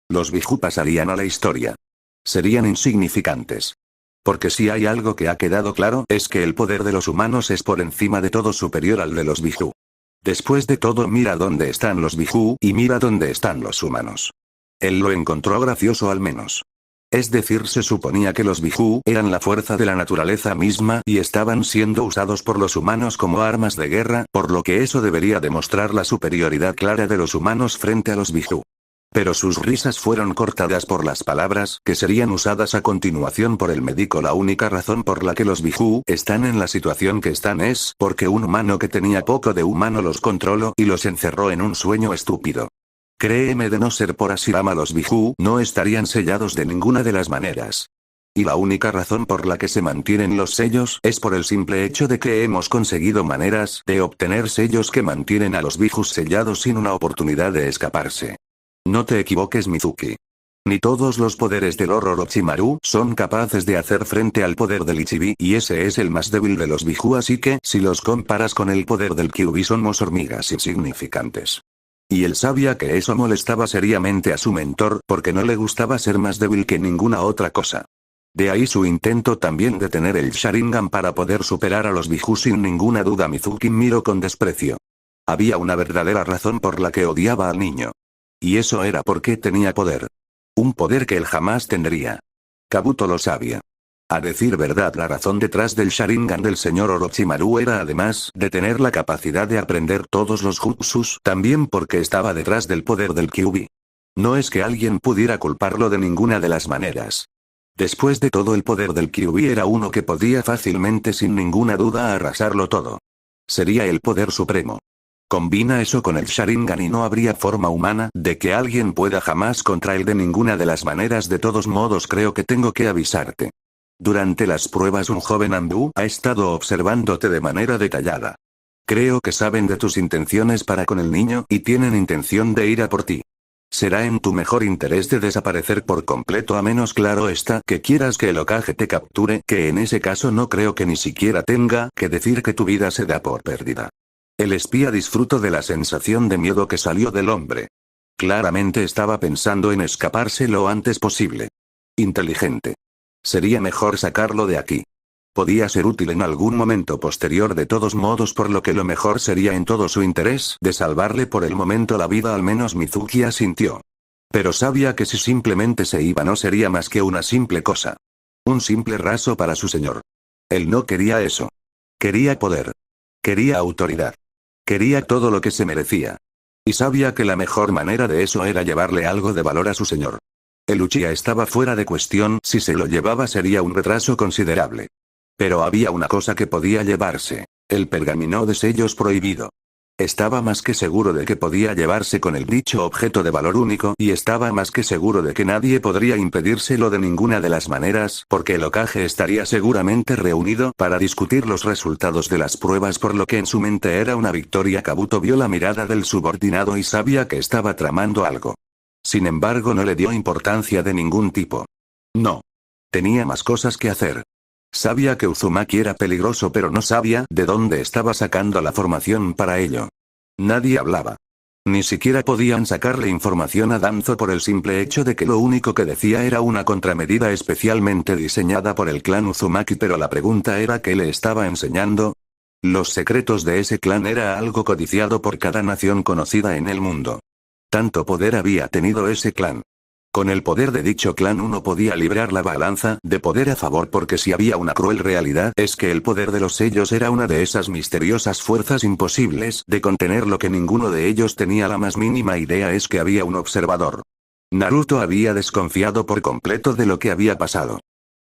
Los Biju pasarían a la historia. Serían insignificantes. Porque si hay algo que ha quedado claro es que el poder de los humanos es por encima de todo superior al de los Biju. Después de todo, mira dónde están los Biju y mira dónde están los humanos. Él lo encontró gracioso al menos. Es decir, se suponía que los Biju eran la fuerza de la naturaleza misma y estaban siendo usados por los humanos como armas de guerra, por lo que eso debería demostrar la superioridad clara de los humanos frente a los Biju. Pero sus risas fueron cortadas por las palabras que serían usadas a continuación por el médico. La única razón por la que los Biju están en la situación que están es porque un humano que tenía poco de humano los controló y los encerró en un sueño estúpido. Créeme, de no ser por Hashirama, los Biju no estarían sellados de ninguna de las maneras. Y la única razón por la que se mantienen los sellos es por el simple hecho de que hemos conseguido maneras de obtener sellos que mantienen a los Bijus sellados sin una oportunidad de escaparse. No te equivoques, Mizuki. Ni todos los poderes del Lord Orochimaru son capaces de hacer frente al poder del Ichibi, y ese es el más débil de los Biju, así que si los comparas con el poder del Kyuubi somos hormigas insignificantes. Y él sabía que eso molestaba seriamente a su mentor porque no le gustaba ser más débil que ninguna otra cosa. De ahí su intento también de tener el Sharingan para poder superar a los Biju sin ninguna duda. Mizuki miró con desprecio. Había una verdadera razón por la que odiaba al niño. Y eso era porque tenía poder. Un poder que él jamás tendría. Kabuto lo sabía. A decir verdad, la razón detrás del Sharingan del señor Orochimaru era, además de tener la capacidad de aprender todos los jutsus, también porque estaba detrás del poder del Kyuubi. No es que alguien pudiera culparlo de ninguna de las maneras. Después de todo, el poder del Kyuubi era uno que podía fácilmente, sin ninguna duda, arrasarlo todo. Sería el poder supremo. Combina eso con el Sharingan y no habría forma humana de que alguien pueda jamás contra él de ninguna de las maneras. De todos modos, creo que tengo que avisarte. Durante las pruebas un joven Anbu ha estado observándote de manera detallada. Creo que saben de tus intenciones para con el niño y tienen intención de ir a por ti. Será en tu mejor interés de desaparecer por completo, a menos, claro está, que quieras que el Hokage te capture, que en ese caso no creo que ni siquiera tenga que decir que tu vida se da por perdida. El espía disfrutó de la sensación de miedo que salió del hombre. Claramente estaba pensando en escaparse lo antes posible. Inteligente. Sería mejor sacarlo de aquí. Podía ser útil en algún momento posterior de todos modos, por lo que lo mejor sería en todo su interés de salvarle por el momento la vida. Al menos Mizuki asintió. Pero sabía que si simplemente se iba no sería más que una simple cosa. Un simple raso para su señor. Él no quería eso. Quería poder. Quería autoridad. Quería todo lo que se merecía. Y sabía que la mejor manera de eso era llevarle algo de valor a su señor. El Uchiha estaba fuera de cuestión, si se lo llevaba sería un retraso considerable. Pero había una cosa que podía llevarse: el pergamino de sellos prohibido. Estaba más que seguro de que podía llevarse con el dicho objeto de valor único, y estaba más que seguro de que nadie podría impedírselo de ninguna de las maneras, porque el Hokage estaría seguramente reunido para discutir los resultados de las pruebas, por lo que en su mente era una victoria. Kabuto vio la mirada del subordinado y sabía que estaba tramando algo. Sin embargo, no le dio importancia de ningún tipo. No. Tenía más cosas que hacer. Sabía que Uzumaki era peligroso, pero no sabía de dónde estaba sacando la formación para ello. Nadie hablaba. Ni siquiera podían sacarle información a Danzo por el simple hecho de que lo único que decía era una contramedida especialmente diseñada por el clan Uzumaki. Pero la pregunta era, ¿qué le estaba enseñando? Los secretos de ese clan era algo codiciado por cada nación conocida en el mundo. Tanto poder había tenido ese clan. Con el poder de dicho clan uno podía librar la balanza de poder a favor, porque si había una cruel realidad es que el poder de los sellos era una de esas misteriosas fuerzas imposibles de contener. Lo que ninguno de ellos tenía la más mínima idea es que había un observador. Naruto había desconfiado por completo de lo que había pasado.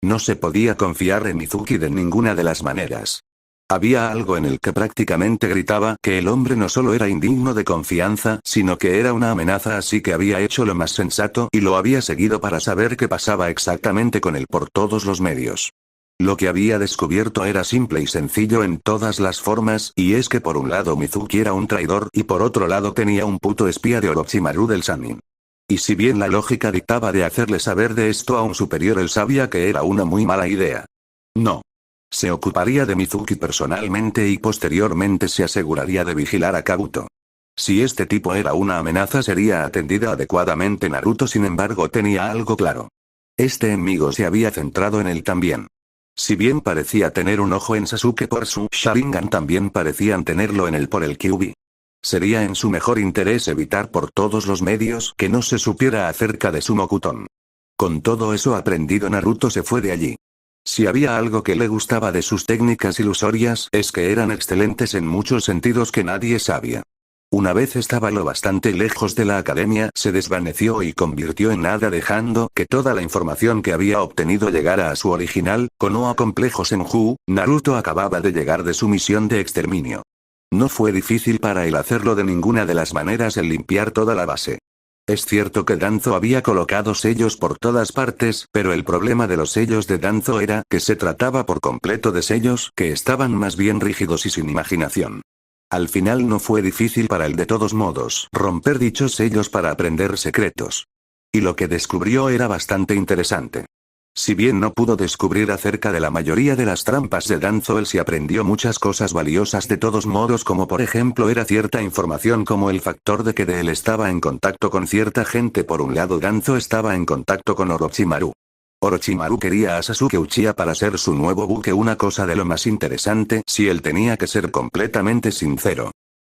No se podía confiar en Mizuki de ninguna de las maneras. Había algo en el que prácticamente gritaba que el hombre no solo era indigno de confianza, sino que era una amenaza, así que había hecho lo más sensato y lo había seguido para saber qué pasaba exactamente con él por todos los medios. Lo que había descubierto era simple y sencillo en todas las formas, y es que por un lado Mizuki era un traidor y por otro lado tenía un puto espía de Orochimaru del Sannin. Y si bien la lógica dictaba de hacerle saber de esto a un superior, él sabía que era una muy mala idea. No. Se ocuparía de Mizuki personalmente y posteriormente se aseguraría de vigilar a Kabuto. Si este tipo era una amenaza sería atendida adecuadamente. Naruto sin embargo tenía algo claro. Este enemigo se había centrado en él también. Si bien parecía tener un ojo en Sasuke por su Sharingan, también parecían tenerlo en él por el Kyuubi. Sería en su mejor interés evitar por todos los medios que no se supiera acerca de su Mokuton. Con todo eso aprendido, Naruto se fue de allí. Si había algo que le gustaba de sus técnicas ilusorias es que eran excelentes en muchos sentidos que nadie sabía. Una vez estaba lo bastante lejos de la academia, se desvaneció y convirtió en nada, dejando que toda la información que había obtenido llegara a su original, Konoha Complejo Senju. Naruto acababa de llegar de su misión de exterminio. No fue difícil para él hacerlo de ninguna de las maneras el limpiar toda la base. Es cierto que Danzo había colocado sellos por todas partes, pero el problema de los sellos de Danzo era que se trataba por completo de sellos que estaban más bien rígidos y sin imaginación. Al final no fue difícil para él de todos modos romper dichos sellos para aprender secretos. Y lo que descubrió era bastante interesante. Si bien no pudo descubrir acerca de la mayoría de las trampas de Danzo, él sí aprendió muchas cosas valiosas de todos modos, como por ejemplo era cierta información como el factor de que él estaba en contacto con cierta gente. Por un lado, Danzo estaba en contacto con Orochimaru. Orochimaru quería a Sasuke Uchiha para ser su nuevo buque, una cosa de lo más interesante si él tenía que ser completamente sincero.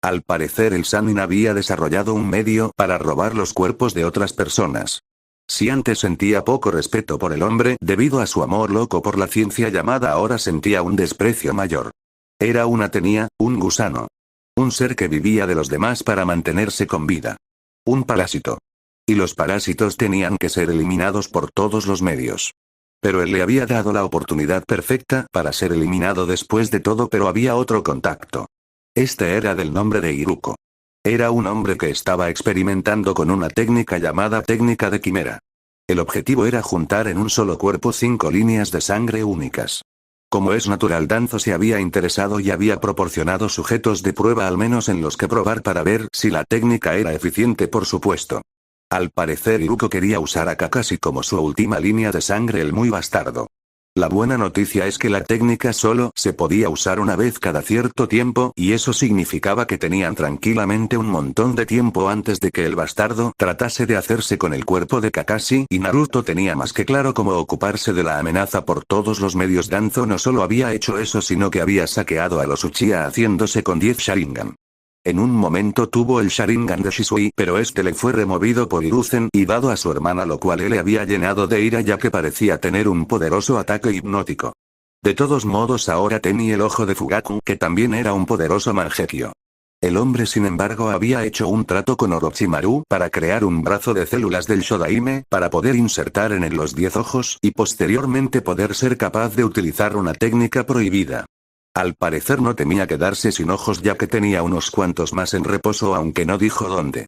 Al parecer el Sannin había desarrollado un medio para robar los cuerpos de otras personas. Si antes sentía poco respeto por el hombre debido a su amor loco por la ciencia llamada, ahora sentía un desprecio mayor. Era un gusano. Un ser que vivía de los demás para mantenerse con vida. Un parásito. Y los parásitos tenían que ser eliminados por todos los medios. Pero él le había dado la oportunidad perfecta para ser eliminado después de todo, pero había otro contacto. Este era del nombre de Iruko. Era un hombre que estaba experimentando con una técnica llamada técnica de quimera. El objetivo era juntar en un solo cuerpo 5 líneas de sangre únicas. Como es natural, Danzo se había interesado y había proporcionado sujetos de prueba al menos en los que probar para ver si la técnica era eficiente, por supuesto. Al parecer Iruko quería usar a Kakashi como su última línea de sangre, el muy bastardo. La buena noticia es que la técnica solo se podía usar una vez cada cierto tiempo, y eso significaba que tenían tranquilamente un montón de tiempo antes de que el bastardo tratase de hacerse con el cuerpo de Kakashi, y Naruto tenía más que claro cómo ocuparse de la amenaza por todos los medios. Danzo no solo había hecho eso, sino que había saqueado a los Uchiha haciéndose con 10 Sharingan. En un momento tuvo el Sharingan de Shisui, pero este le fue removido por Hiruzen y dado a su hermana, lo cual le había llenado de ira ya que parecía tener un poderoso ataque hipnótico. De todos modos, ahora tenía el ojo de Fugaku, que también era un poderoso Mangekyo. El hombre sin embargo había hecho un trato con Orochimaru para crear un brazo de células del Shodaime para poder insertar en él los 10 ojos y posteriormente poder ser capaz de utilizar una técnica prohibida. Al parecer no temía quedarse sin ojos ya que tenía unos cuantos más en reposo, aunque no dijo dónde.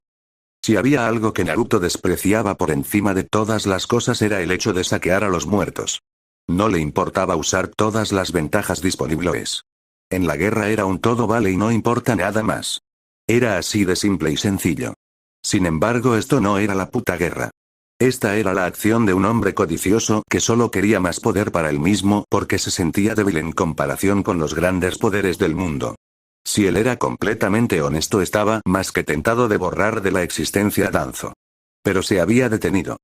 Si había algo que Naruto despreciaba por encima de todas las cosas era el hecho de saquear a los muertos. No le importaba usar todas las ventajas disponibles. En la guerra era un todo vale y no importa nada más. Era así de simple y sencillo. Sin embargo, esto no era la puta guerra. Esta era la acción de un hombre codicioso que solo quería más poder para él mismo porque se sentía débil en comparación con los grandes poderes del mundo. Si él era completamente honesto, estaba más que tentado de borrar de la existencia a Danzo. Pero se había detenido.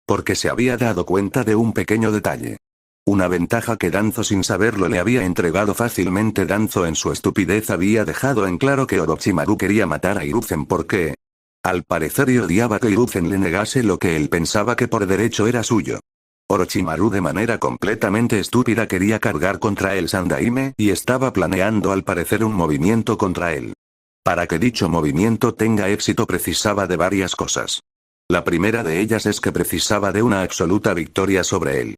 Porque se había dado cuenta de un pequeño detalle. Una ventaja que Danzo sin saberlo le había entregado fácilmente. Danzo en su estupidez había dejado en claro que Orochimaru quería matar a Hiruzen porque... al parecer y odiaba que Hiruzen le negase lo que él pensaba que por derecho era suyo. Orochimaru de manera completamente estúpida quería cargar contra el Sandaime y estaba planeando al parecer un movimiento contra él. Para que dicho movimiento tenga éxito precisaba de varias cosas. La primera de ellas es que precisaba de una absoluta victoria sobre él.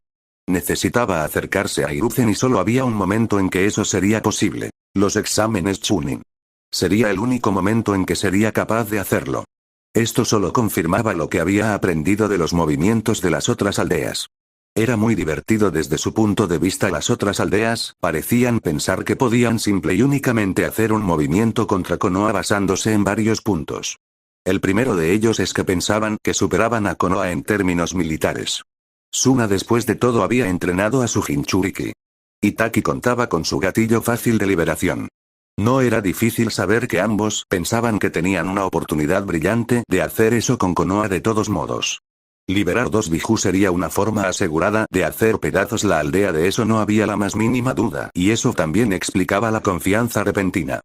Necesitaba acercarse a Hiruzen y solo había un momento en que eso sería posible: los exámenes Chunin. Sería el único momento en que sería capaz de hacerlo. Esto solo confirmaba lo que había aprendido de los movimientos de las otras aldeas. Era muy divertido desde su punto de vista. Las otras aldeas parecían pensar que podían simple y únicamente hacer un movimiento contra Konoha basándose en varios puntos. El primero de ellos es que pensaban que superaban a Konoha en términos militares. Suna después de todo había entrenado a su Jinchuriki. Itaki contaba con su gatillo fácil de liberación. No era difícil saber que ambos pensaban que tenían una oportunidad brillante de hacer eso con Konoha de todos modos. Liberar 2 Biju sería una forma asegurada de hacer pedazos la aldea, de eso no había la más mínima duda, y eso también explicaba la confianza repentina.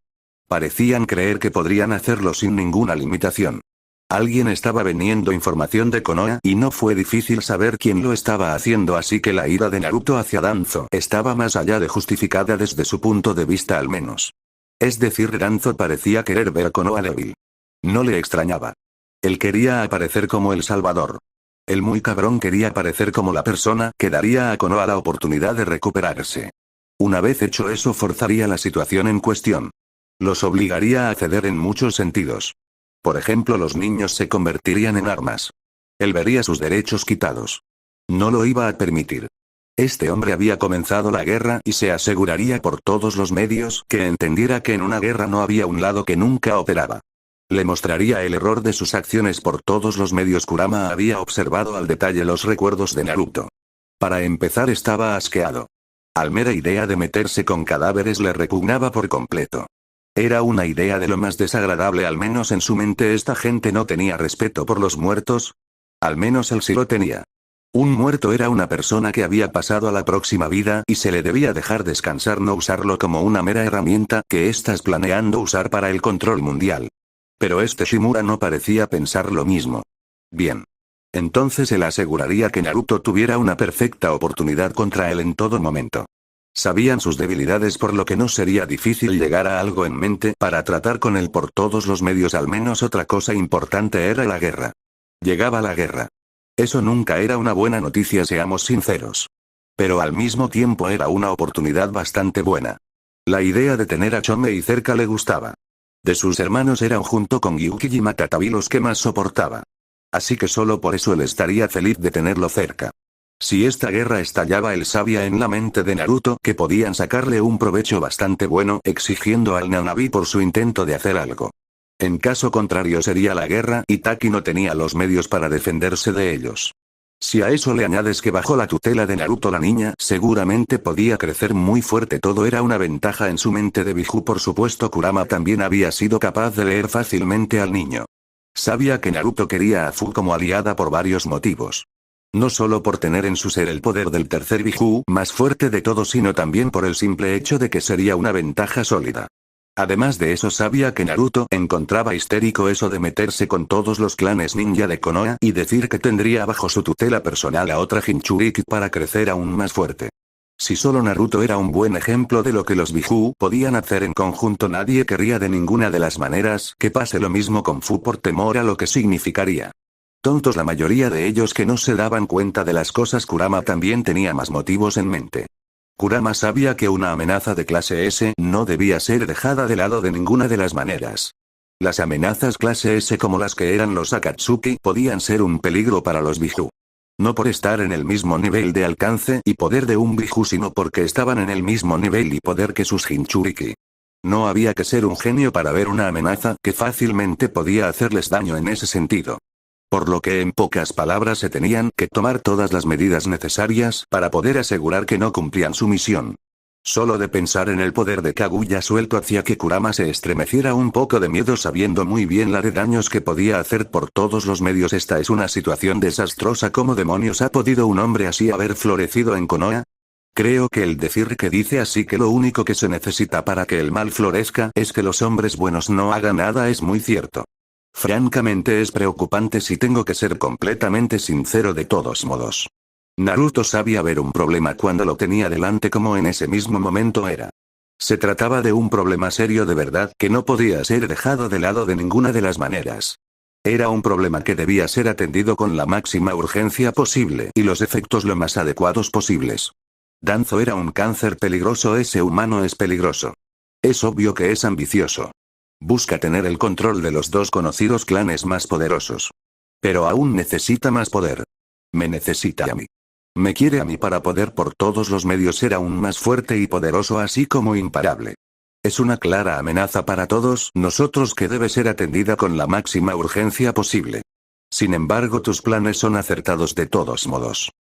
Parecían creer que podrían hacerlo sin ninguna limitación. Alguien estaba vendiendo información de Konoha y no fue difícil saber quién lo estaba haciendo, así que la ira de Naruto hacia Danzo estaba más allá de justificada desde su punto de vista al menos. Es decir, Danzo parecía querer ver a Konoha débil. No le extrañaba. Él quería aparecer como el salvador. El muy cabrón quería aparecer como la persona que daría a Konoha la oportunidad de recuperarse. Una vez hecho eso, forzaría la situación en cuestión. Los obligaría a ceder en muchos sentidos. Por ejemplo, los niños se convertirían en armas. Él vería sus derechos quitados. No lo iba a permitir. Este hombre había comenzado la guerra y se aseguraría por todos los medios que entendiera que en una guerra no había un lado que nunca operaba. Le mostraría el error de sus acciones por todos los medios. Kurama había observado al detalle los recuerdos de Naruto. Para empezar, estaba asqueado. Al mera idea de meterse con cadáveres le repugnaba por completo. Era una idea de lo más desagradable, al menos en su mente. Esta gente no tenía respeto por los muertos. Al menos él sí lo tenía. Un muerto era una persona que había pasado a la próxima vida y se le debía dejar descansar, no usarlo como una mera herramienta que estás planeando usar para el control mundial. Pero este Shimura no parecía pensar lo mismo. Bien. Entonces él aseguraría que Naruto tuviera una perfecta oportunidad contra él en todo momento. Sabían sus debilidades, por lo que no sería difícil llegar a algo en mente para tratar con él por todos los medios. Al menos otra cosa importante era la guerra. Llegaba la guerra. Eso nunca era una buena noticia, seamos sinceros. Pero al mismo tiempo era una oportunidad bastante buena. La idea de tener a Chomei cerca le gustaba. De sus hermanos eran, junto con Gyuki y Matatabi, los que más soportaba. Así que solo por eso él estaría feliz de tenerlo cerca. Si esta guerra estallaba, él sabía en la mente de Naruto que podían sacarle un provecho bastante bueno exigiendo al Nanabi por su intento de hacer algo. En caso contrario sería la guerra y Taki no tenía los medios para defenderse de ellos. Si a eso le añades que bajo la tutela de Naruto la niña seguramente podía crecer muy fuerte, todo era una ventaja en su mente de Biju. Por supuesto, Kurama también había sido capaz de leer fácilmente al niño. Sabía que Naruto quería a Fu como aliada por varios motivos. No solo por tener en su ser el poder del tercer Biju más fuerte de todos, sino también por el simple hecho de que sería una ventaja sólida. Además de eso, sabía que Naruto encontraba histérico eso de meterse con todos los clanes ninja de Konoha y decir que tendría bajo su tutela personal a otra Jinchuriki para crecer aún más fuerte. Si solo Naruto era un buen ejemplo de lo que los Biju podían hacer en conjunto, nadie querría de ninguna de las maneras que pase lo mismo con Fu por temor a lo que significaría. Tontos la mayoría de ellos que no se daban cuenta de las cosas. Kurama también tenía más motivos en mente. Kurama sabía que una amenaza de clase S no debía ser dejada de lado de ninguna de las maneras. Las amenazas clase S, como las que eran los Akatsuki, podían ser un peligro para los Biju. No por estar en el mismo nivel de alcance y poder de un Biju, sino porque estaban en el mismo nivel y poder que sus Jinchuriki. No había que ser un genio para ver una amenaza que fácilmente podía hacerles daño en ese sentido. Por lo que en pocas palabras se tenían que tomar todas las medidas necesarias para poder asegurar que no cumplían su misión. Solo de pensar en el poder de Kaguya suelto hacía que Kurama se estremeciera un poco de miedo, sabiendo muy bien la de daños que podía hacer por todos los medios. Esta es una situación desastrosa. ¿Cómo demonios ha podido un hombre así haber florecido en Konoha? Creo que el decir que dice así que lo único que se necesita para que el mal florezca es que los hombres buenos no hagan nada es muy cierto. Francamente es preocupante si tengo que ser completamente sincero. De todos modos, Naruto sabía ver un problema cuando lo tenía delante, como en ese mismo momento era. Se trataba de un problema serio de verdad que no podía ser dejado de lado de ninguna de las maneras. Era un problema que debía ser atendido con la máxima urgencia posible y los efectos lo más adecuados posibles. Danzo era un cáncer peligroso. Ese humano es peligroso. Es obvio que es ambicioso. Busca tener el control de los dos conocidos clanes más poderosos. Pero aún necesita más poder. Me necesita a mí. Me quiere a mí para poder por todos los medios ser aún más fuerte y poderoso, así como imparable. Es una clara amenaza para todos nosotros que debe ser atendida con la máxima urgencia posible. Sin embargo, tus planes son acertados de todos modos.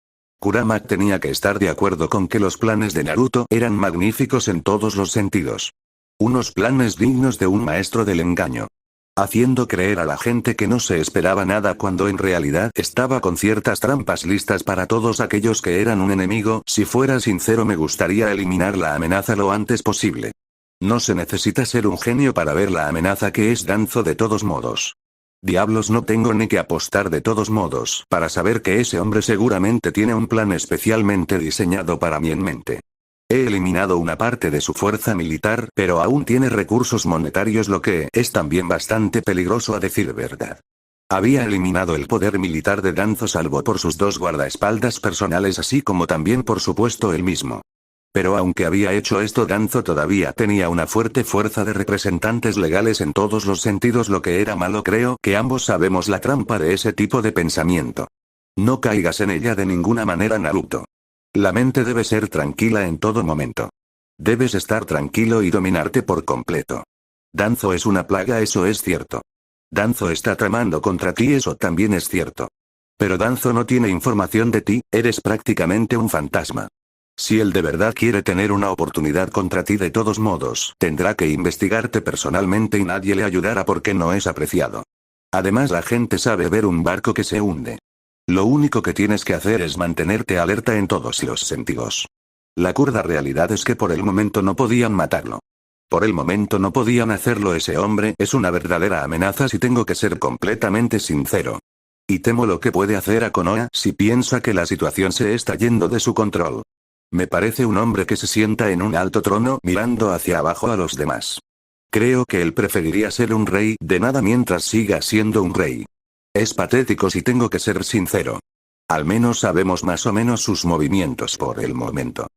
Kurama tenía que estar de acuerdo con que los planes de Naruto eran magníficos en todos los sentidos. Unos planes dignos de un maestro del engaño. Haciendo creer a la gente que no se esperaba nada cuando en realidad estaba con ciertas trampas listas para todos aquellos que eran un enemigo. Si fuera sincero, me gustaría eliminar la amenaza lo antes posible. No se necesita ser un genio para ver la amenaza que es Danzo de todos modos. Diablos, no tengo ni que apostar de todos modos para saber que ese hombre seguramente tiene un plan especialmente diseñado para mí en mente. He eliminado una parte de su fuerza militar, pero aún tiene recursos monetarios, lo que es también bastante peligroso a decir verdad. Había eliminado el poder militar de Danzo salvo por sus dos guardaespaldas personales, así como también por supuesto él mismo. Pero aunque había hecho esto, Danzo todavía tenía una fuerte fuerza de representantes legales en todos los sentidos, lo que era malo. Creo que ambos sabemos la trampa de ese tipo de pensamiento. No caigas en ella de ninguna manera, Naruto. La mente debe ser tranquila en todo momento. Debes estar tranquilo y dominarte por completo. Danzo es una plaga, eso es cierto. Danzo está tramando contra ti, eso también es cierto. Pero Danzo no tiene información de ti, eres prácticamente un fantasma. Si él de verdad quiere tener una oportunidad contra ti, de todos modos, tendrá que investigarte personalmente y nadie le ayudará porque no es apreciado. Además, la gente sabe ver un barco que se hunde. Lo único que tienes que hacer es mantenerte alerta en todos los sentidos. La cruda realidad es que por el momento no podían matarlo. Por el momento no podían hacerlo. Ese hombre es una verdadera amenaza, si tengo que ser completamente sincero. Y temo lo que puede hacer a Konoha si piensa que la situación se está yendo de su control. Me parece un hombre que se sienta en un alto trono mirando hacia abajo a los demás. Creo que él preferiría ser un rey de nada mientras siga siendo un rey. Es patético si tengo que ser sincero. Al menos sabemos más o menos sus movimientos por el momento.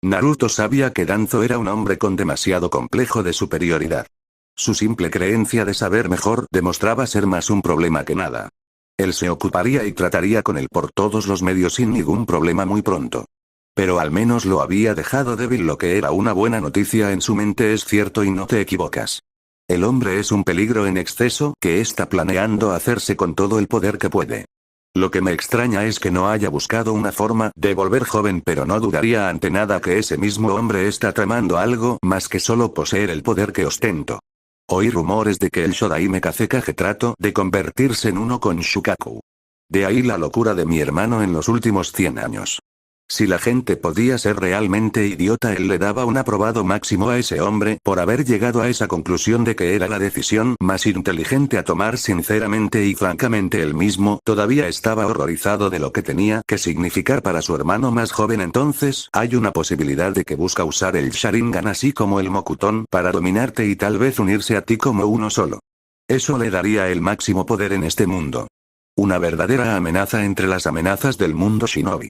Naruto sabía que Danzo era un hombre con demasiado complejo de superioridad. Su simple creencia de saber mejor demostraba ser más un problema que nada. Él se ocuparía y trataría con él por todos los medios sin ningún problema muy pronto. Pero al menos lo había dejado débil, lo que era una buena noticia en su mente, es cierto y no te equivocas. El hombre es un peligro en exceso que está planeando hacerse con todo el poder que puede. Lo que me extraña es que no haya buscado una forma de volver joven, pero no dudaría ante nada que ese mismo hombre está tramando algo más que solo poseer el poder que ostento. Oí rumores de que el Shodaime Kazekage trató de convertirse en uno con Shukaku. De ahí la locura de mi hermano en los últimos 100 años. Si la gente podía ser realmente idiota, él le daba un aprobado máximo a ese hombre por haber llegado a esa conclusión de que era la decisión más inteligente a tomar. Sinceramente y francamente, él mismo todavía estaba horrorizado de lo que tenía que significar para su hermano más joven. Entonces, hay una posibilidad de que busca usar el Sharingan así como el Mokuton para dominarte y tal vez unirse a ti como uno solo. Eso le daría el máximo poder en este mundo. Una verdadera amenaza entre las amenazas del mundo shinobi.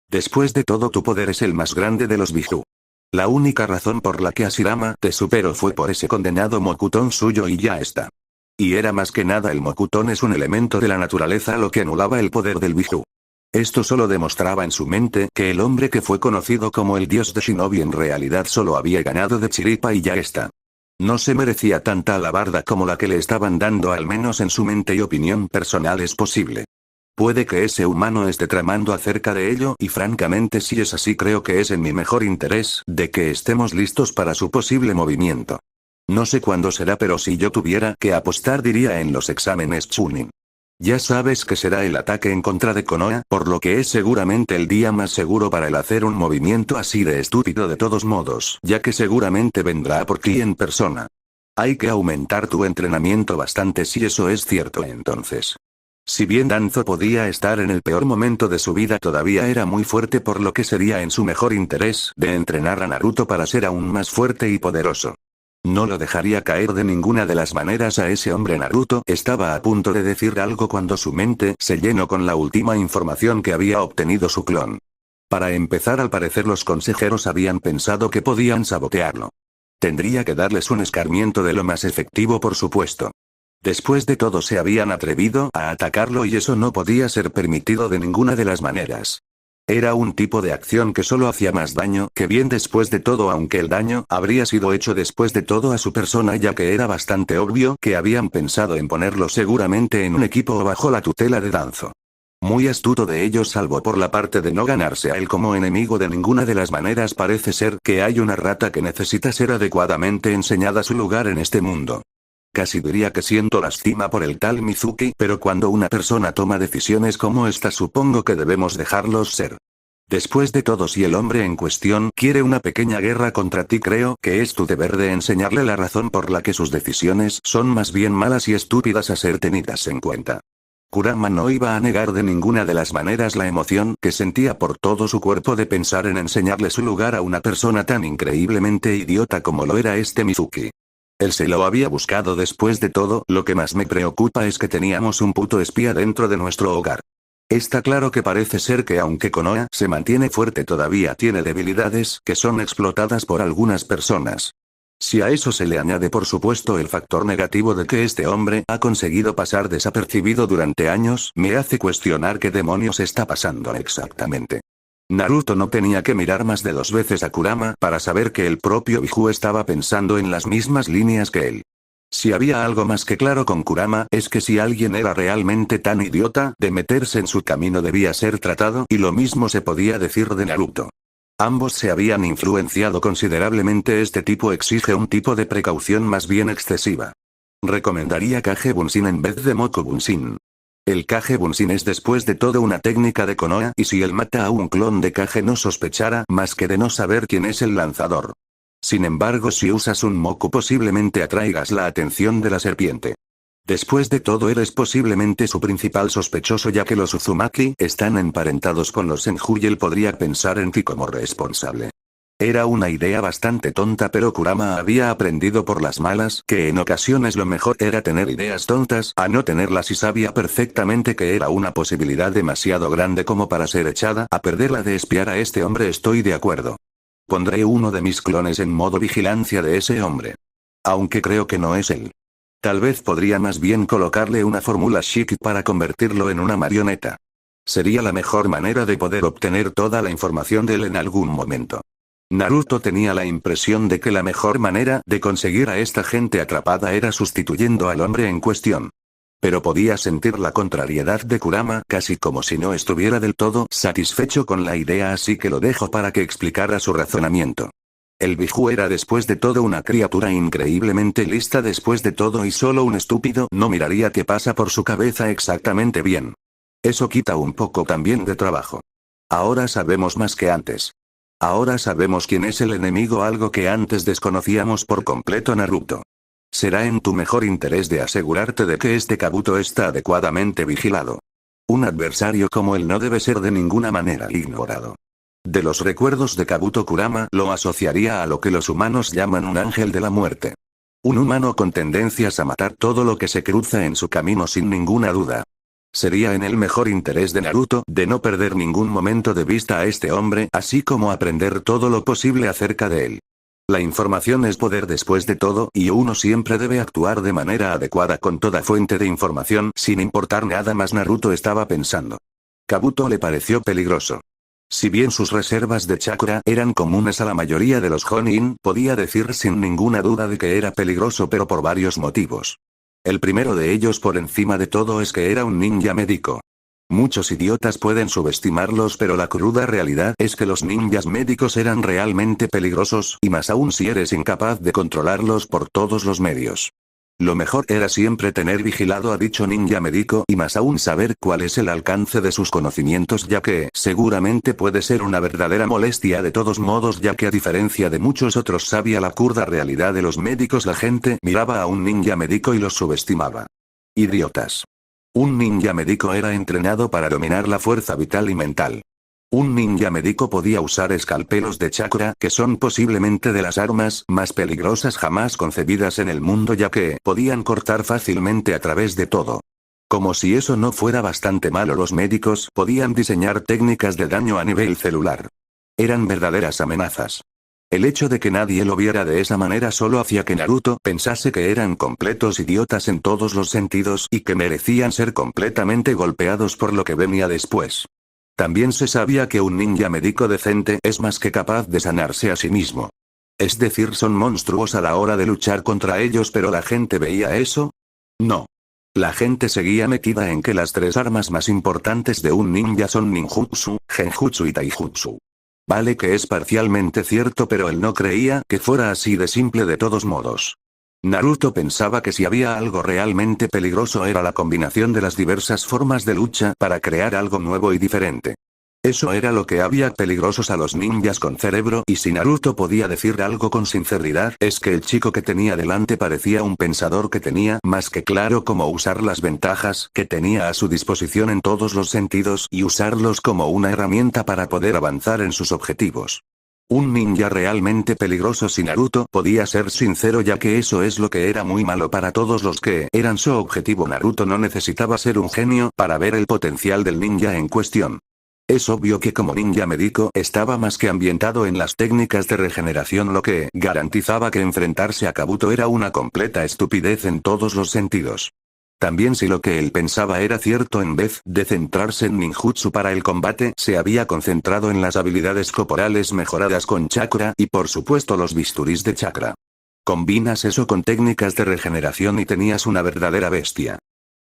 Después de todo, tu poder es el más grande de los Biju. La única razón por la que Hashirama te superó fue por ese condenado Mokuton suyo y ya está. Y era más que nada el Mokuton es un elemento de la naturaleza, lo que anulaba el poder del Biju. Esto solo demostraba en su mente que el hombre que fue conocido como el dios de Shinobi en realidad solo había ganado de chiripa y ya está. No se merecía tanta alabarda como la que le estaban dando, al menos en su mente y opinión personal es posible. Puede que ese humano esté tramando acerca de ello y francamente, si es así, creo que es en mi mejor interés de que estemos listos para su posible movimiento. No sé cuándo será, pero si yo tuviera que apostar diría en los exámenes Chunin. Ya sabes que será el ataque en contra de Konoha, por lo que es seguramente el día más seguro para él hacer un movimiento así de estúpido de todos modos, ya que seguramente vendrá por ti en persona. Hay que aumentar tu entrenamiento bastante si eso es cierto. Entonces, si bien Danzo podía estar en el peor momento de su vida, todavía era muy fuerte, por lo que sería en su mejor interés de entrenar a Naruto para ser aún más fuerte y poderoso. No lo dejaría caer de ninguna de las maneras a ese hombre. Naruto estaba a punto de decir algo cuando su mente se llenó con la última información que había obtenido su clon. Para empezar, al parecer los consejeros habían pensado que podían sabotearlo. Tendría que darles un escarmiento de lo más efectivo, por supuesto. Después de todo, se habían atrevido a atacarlo y eso no podía ser permitido de ninguna de las maneras. Era un tipo de acción que solo hacía más daño que bien después de todo, aunque el daño habría sido hecho después de todo a su persona, ya que era bastante obvio que habían pensado en ponerlo seguramente en un equipo o bajo la tutela de Danzo. Muy astuto de ellos salvo por la parte de no ganarse a él como enemigo de ninguna de las maneras. Parece ser que hay una rata que necesita ser adecuadamente enseñada su lugar en este mundo. Casi diría que siento lástima por el tal Mizuki, pero cuando una persona toma decisiones como esta supongo que debemos dejarlos ser. Después de todo, si el hombre en cuestión quiere una pequeña guerra contra ti, creo que es tu deber de enseñarle la razón por la que sus decisiones son más bien malas y estúpidas a ser tenidas en cuenta. Kurama no iba a negar de ninguna de las maneras la emoción que sentía por todo su cuerpo de pensar en enseñarle su lugar a una persona tan increíblemente idiota como lo era este Mizuki. Él se lo había buscado. Después de todo, lo que más me preocupa es que teníamos un puto espía dentro de nuestro hogar. Está claro que parece ser que aunque Konoha se mantiene fuerte, todavía tiene debilidades que son explotadas por algunas personas. Si a eso se le añade por supuesto el factor negativo de que este hombre ha conseguido pasar desapercibido durante años, me hace cuestionar qué demonios está pasando exactamente. Naruto no tenía que mirar más de 2 veces a Kurama para saber que el propio Biju estaba pensando en las mismas líneas que él. Si había algo más que claro con Kurama, es que si alguien era realmente tan idiota de meterse en su camino, debía ser tratado, y lo mismo se podía decir de Naruto. Ambos se habían influenciado considerablemente. Este tipo exige un tipo de precaución más bien excesiva. Recomendaría Kage Bunshin en vez de Moku Bunshin. El Kage Bunshin es después de todo una técnica de Konoha, y si él mata a un clon de Kage no sospechará más que de no saber quién es el lanzador. Sin embargo, si usas un Moku posiblemente atraigas la atención de la serpiente. Después de todo, eres posiblemente su principal sospechoso, ya que los Uzumaki están emparentados con los Senju y él podría pensar en ti como responsable. Era una idea bastante tonta, pero Kurama había aprendido por las malas que en ocasiones lo mejor era tener ideas tontas a no tenerlas, y sabía perfectamente que era una posibilidad demasiado grande como para ser echada a perder la de espiar a este hombre. Estoy de acuerdo. Pondré uno de mis clones en modo vigilancia de ese hombre. Aunque creo que no es él. Tal vez podría más bien colocarle una fórmula chic para convertirlo en una marioneta. Sería la mejor manera de poder obtener toda la información de él en algún momento. Naruto tenía la impresión de que la mejor manera de conseguir a esta gente atrapada era sustituyendo al hombre en cuestión. Pero podía sentir la contrariedad de Kurama, casi como si no estuviera del todo satisfecho con la idea, así que lo dejo para que explicara su razonamiento. El Biju era después de todo una criatura increíblemente lista después de todo, y solo un estúpido no miraría qué pasa por su cabeza exactamente bien. Eso quita un poco también de trabajo. Ahora sabemos más que antes. Ahora sabemos quién es el enemigo, algo que antes desconocíamos por completo. Naruto. Será en tu mejor interés de asegurarte de que este Kabuto está adecuadamente vigilado. Un adversario como él no debe ser de ninguna manera ignorado. De los recuerdos de Kabuto, Kurama lo asociaría a lo que los humanos llaman un ángel de la muerte. Un humano con tendencias a matar todo lo que se cruza en su camino sin ninguna duda. Sería en el mejor interés de Naruto de no perder ningún momento de vista a este hombre, así como aprender todo lo posible acerca de él. La información es poder después de todo, y uno siempre debe actuar de manera adecuada con toda fuente de información, sin importar nada más. Naruto estaba pensando. Kabuto le pareció peligroso. Si bien sus reservas de chakra eran comunes a la mayoría de los Jonin, podía decir sin ninguna duda de que era peligroso, pero por varios motivos. El primero de ellos por encima de todo es que era un ninja médico. Muchos idiotas pueden subestimarlos, pero la cruda realidad es que los ninjas médicos eran realmente peligrosos, y más aún si eres incapaz de controlarlos por todos los medios. Lo mejor era siempre tener vigilado a dicho ninja médico, y más aún saber cuál es el alcance de sus conocimientos, ya que seguramente puede ser una verdadera molestia de todos modos, ya que a diferencia de muchos otros sabía la cruda realidad de los médicos. La gente miraba a un ninja médico y los subestimaba. Idiotas. Un ninja médico era entrenado para dominar la fuerza vital y mental. Un ninja médico podía usar escalpelos de chakra, que son posiblemente de las armas más peligrosas jamás concebidas en el mundo, ya que podían cortar fácilmente a través de todo. Como si eso no fuera bastante malo, los médicos podían diseñar técnicas de daño a nivel celular. Eran verdaderas amenazas. El hecho de que nadie lo viera de esa manera solo hacía que Naruto pensase que eran completos idiotas en todos los sentidos, y que merecían ser completamente golpeados por lo que venía después. También se sabía que un ninja médico decente es más que capaz de sanarse a sí mismo. Es decir, son monstruos a la hora de luchar contra ellos, pero ¿la gente veía eso? No. La gente seguía metida en que las tres armas más importantes de un ninja son ninjutsu, genjutsu y taijutsu. Vale que es parcialmente cierto, pero él no creía que fuera así de simple de todos modos. Naruto pensaba que si había algo realmente peligroso era la combinación de las diversas formas de lucha para crear algo nuevo y diferente. Eso era lo que había peligrosos a los ninjas con cerebro, y si Naruto podía decir algo con sinceridad es que el chico que tenía delante parecía un pensador que tenía más que claro cómo usar las ventajas que tenía a su disposición en todos los sentidos y usarlos como una herramienta para poder avanzar en sus objetivos. Un ninja realmente peligroso si Naruto podía ser sincero, ya que eso es lo que era muy malo para todos los que eran su objetivo. Naruto no necesitaba ser un genio para ver el potencial del ninja en cuestión. Es obvio que como ninja médico estaba más que ambientado en las técnicas de regeneración, lo que garantizaba que enfrentarse a Kabuto era una completa estupidez en todos los sentidos. También si lo que él pensaba era cierto, en vez de centrarse en ninjutsu para el combate, se había concentrado en las habilidades corporales mejoradas con chakra y por supuesto los bisturís de chakra. Combinas eso con técnicas de regeneración y tenías una verdadera bestia.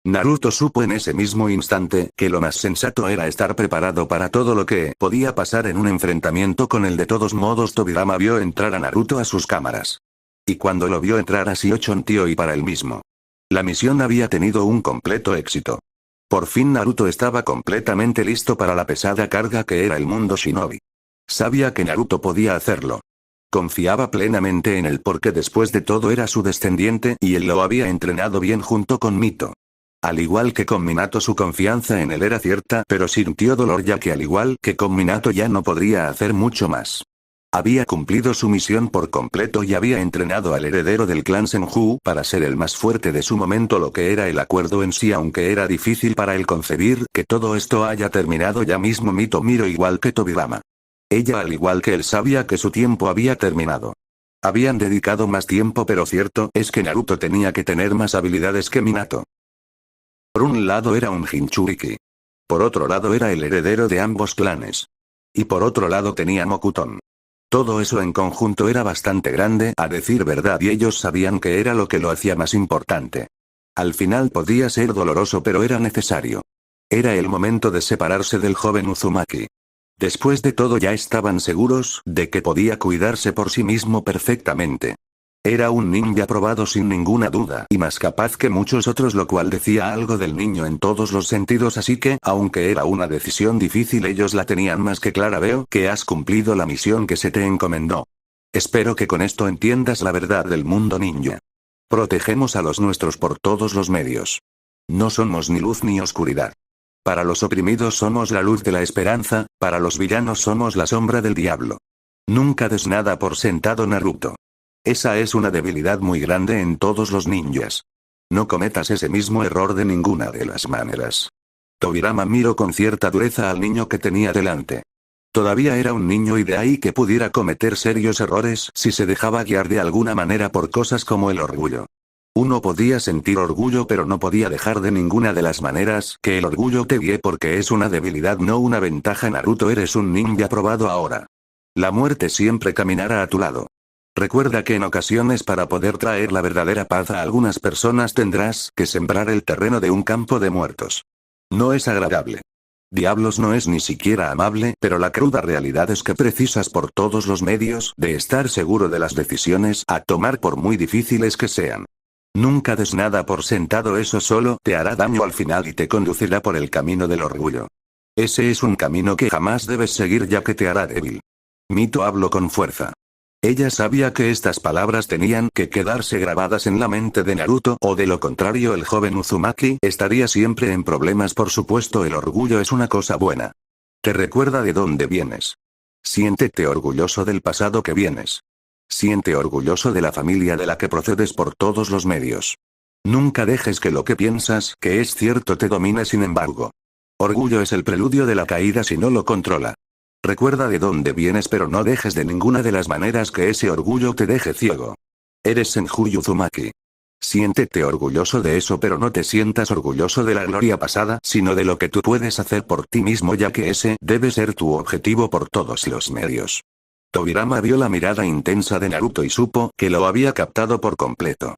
Naruto supo en ese mismo instante que lo más sensato era estar preparado para todo lo que podía pasar en un enfrentamiento con él. De todos modos, Tobirama vio entrar a Naruto a sus cámaras. Y cuando lo vio entrar así ochontío y para él mismo. La misión había tenido un completo éxito. Por fin Naruto estaba completamente listo para la pesada carga que era el mundo shinobi. Sabía que Naruto podía hacerlo. Confiaba plenamente en él porque después de todo era su descendiente y él lo había entrenado bien junto con Mito. Al igual que con Minato, su confianza en él era cierta, pero sintió dolor ya que al igual que con Minato ya no podría hacer mucho más. Había cumplido su misión por completo y había entrenado al heredero del clan Senju para ser el más fuerte de su momento, lo que era el acuerdo en sí, aunque era difícil para él concebir que todo esto haya terminado ya mismo. Mito miró igual que Tobirama. Ella al igual que él sabía que su tiempo había terminado. Habían dedicado más tiempo, pero cierto es que Naruto tenía que tener más habilidades que Minato. Por un lado era un Jinchuriki. Por otro lado era el heredero de ambos clanes. Y por otro lado tenía Mokuton. Todo eso en conjunto era bastante grande, a decir verdad, y ellos sabían que era lo que lo hacía más importante. Al final podía ser doloroso, pero era necesario. Era el momento de separarse del joven Uzumaki. Después de todo ya estaban seguros de que podía cuidarse por sí mismo perfectamente. Era un ninja probado sin ninguna duda y más capaz que muchos otros, lo cual decía algo del niño en todos los sentidos, así que, aunque era una decisión difícil, ellos la tenían más que clara. Veo que has cumplido la misión que se te encomendó. Espero que con esto entiendas la verdad del mundo ninja. Protegemos a los nuestros por todos los medios. No somos ni luz ni oscuridad. Para los oprimidos somos la luz de la esperanza, para los villanos somos la sombra del diablo. Nunca des nada por sentado, Naruto. Esa es una debilidad muy grande en todos los ninjas. No cometas ese mismo error de ninguna de las maneras. Tobirama miró con cierta dureza al niño que tenía delante. Todavía era un niño y de ahí que pudiera cometer serios errores si se dejaba guiar de alguna manera por cosas como el orgullo. Uno podía sentir orgullo, pero no podía dejar de ninguna de las maneras que el orgullo te guíe, porque es una debilidad, no una ventaja. Naruto, eres un ninja probado ahora. La muerte siempre caminará a tu lado. Recuerda que en ocasiones, para poder traer la verdadera paz a algunas personas, tendrás que sembrar el terreno de un campo de muertos. No es agradable. Diablos, no es ni siquiera amable, pero la cruda realidad es que precisas por todos los medios de estar seguro de las decisiones a tomar, por muy difíciles que sean. Nunca des nada por sentado, eso solo te hará daño al final y te conducirá por el camino del orgullo. Ese es un camino que jamás debes seguir, ya que te hará débil. Mito habló con fuerza. Ella sabía que estas palabras tenían que quedarse grabadas en la mente de Naruto, o de lo contrario el joven Uzumaki estaría siempre en problemas. Por supuesto, el orgullo es una cosa buena. Te recuerda de dónde vienes. Siéntete orgulloso del pasado que vienes. Siente orgulloso de la familia de la que procedes por todos los medios. Nunca dejes que lo que piensas que es cierto te domine. Sin embargo, orgullo es el preludio de la caída si no lo controla. Recuerda de dónde vienes, pero no dejes de ninguna de las maneras que ese orgullo te deje ciego. Eres Senju Uzumaki. Siéntete orgulloso de eso, pero no te sientas orgulloso de la gloria pasada, sino de lo que tú puedes hacer por ti mismo, ya que ese debe ser tu objetivo por todos los medios. Tobirama vio la mirada intensa de Naruto y supo que lo había captado por completo.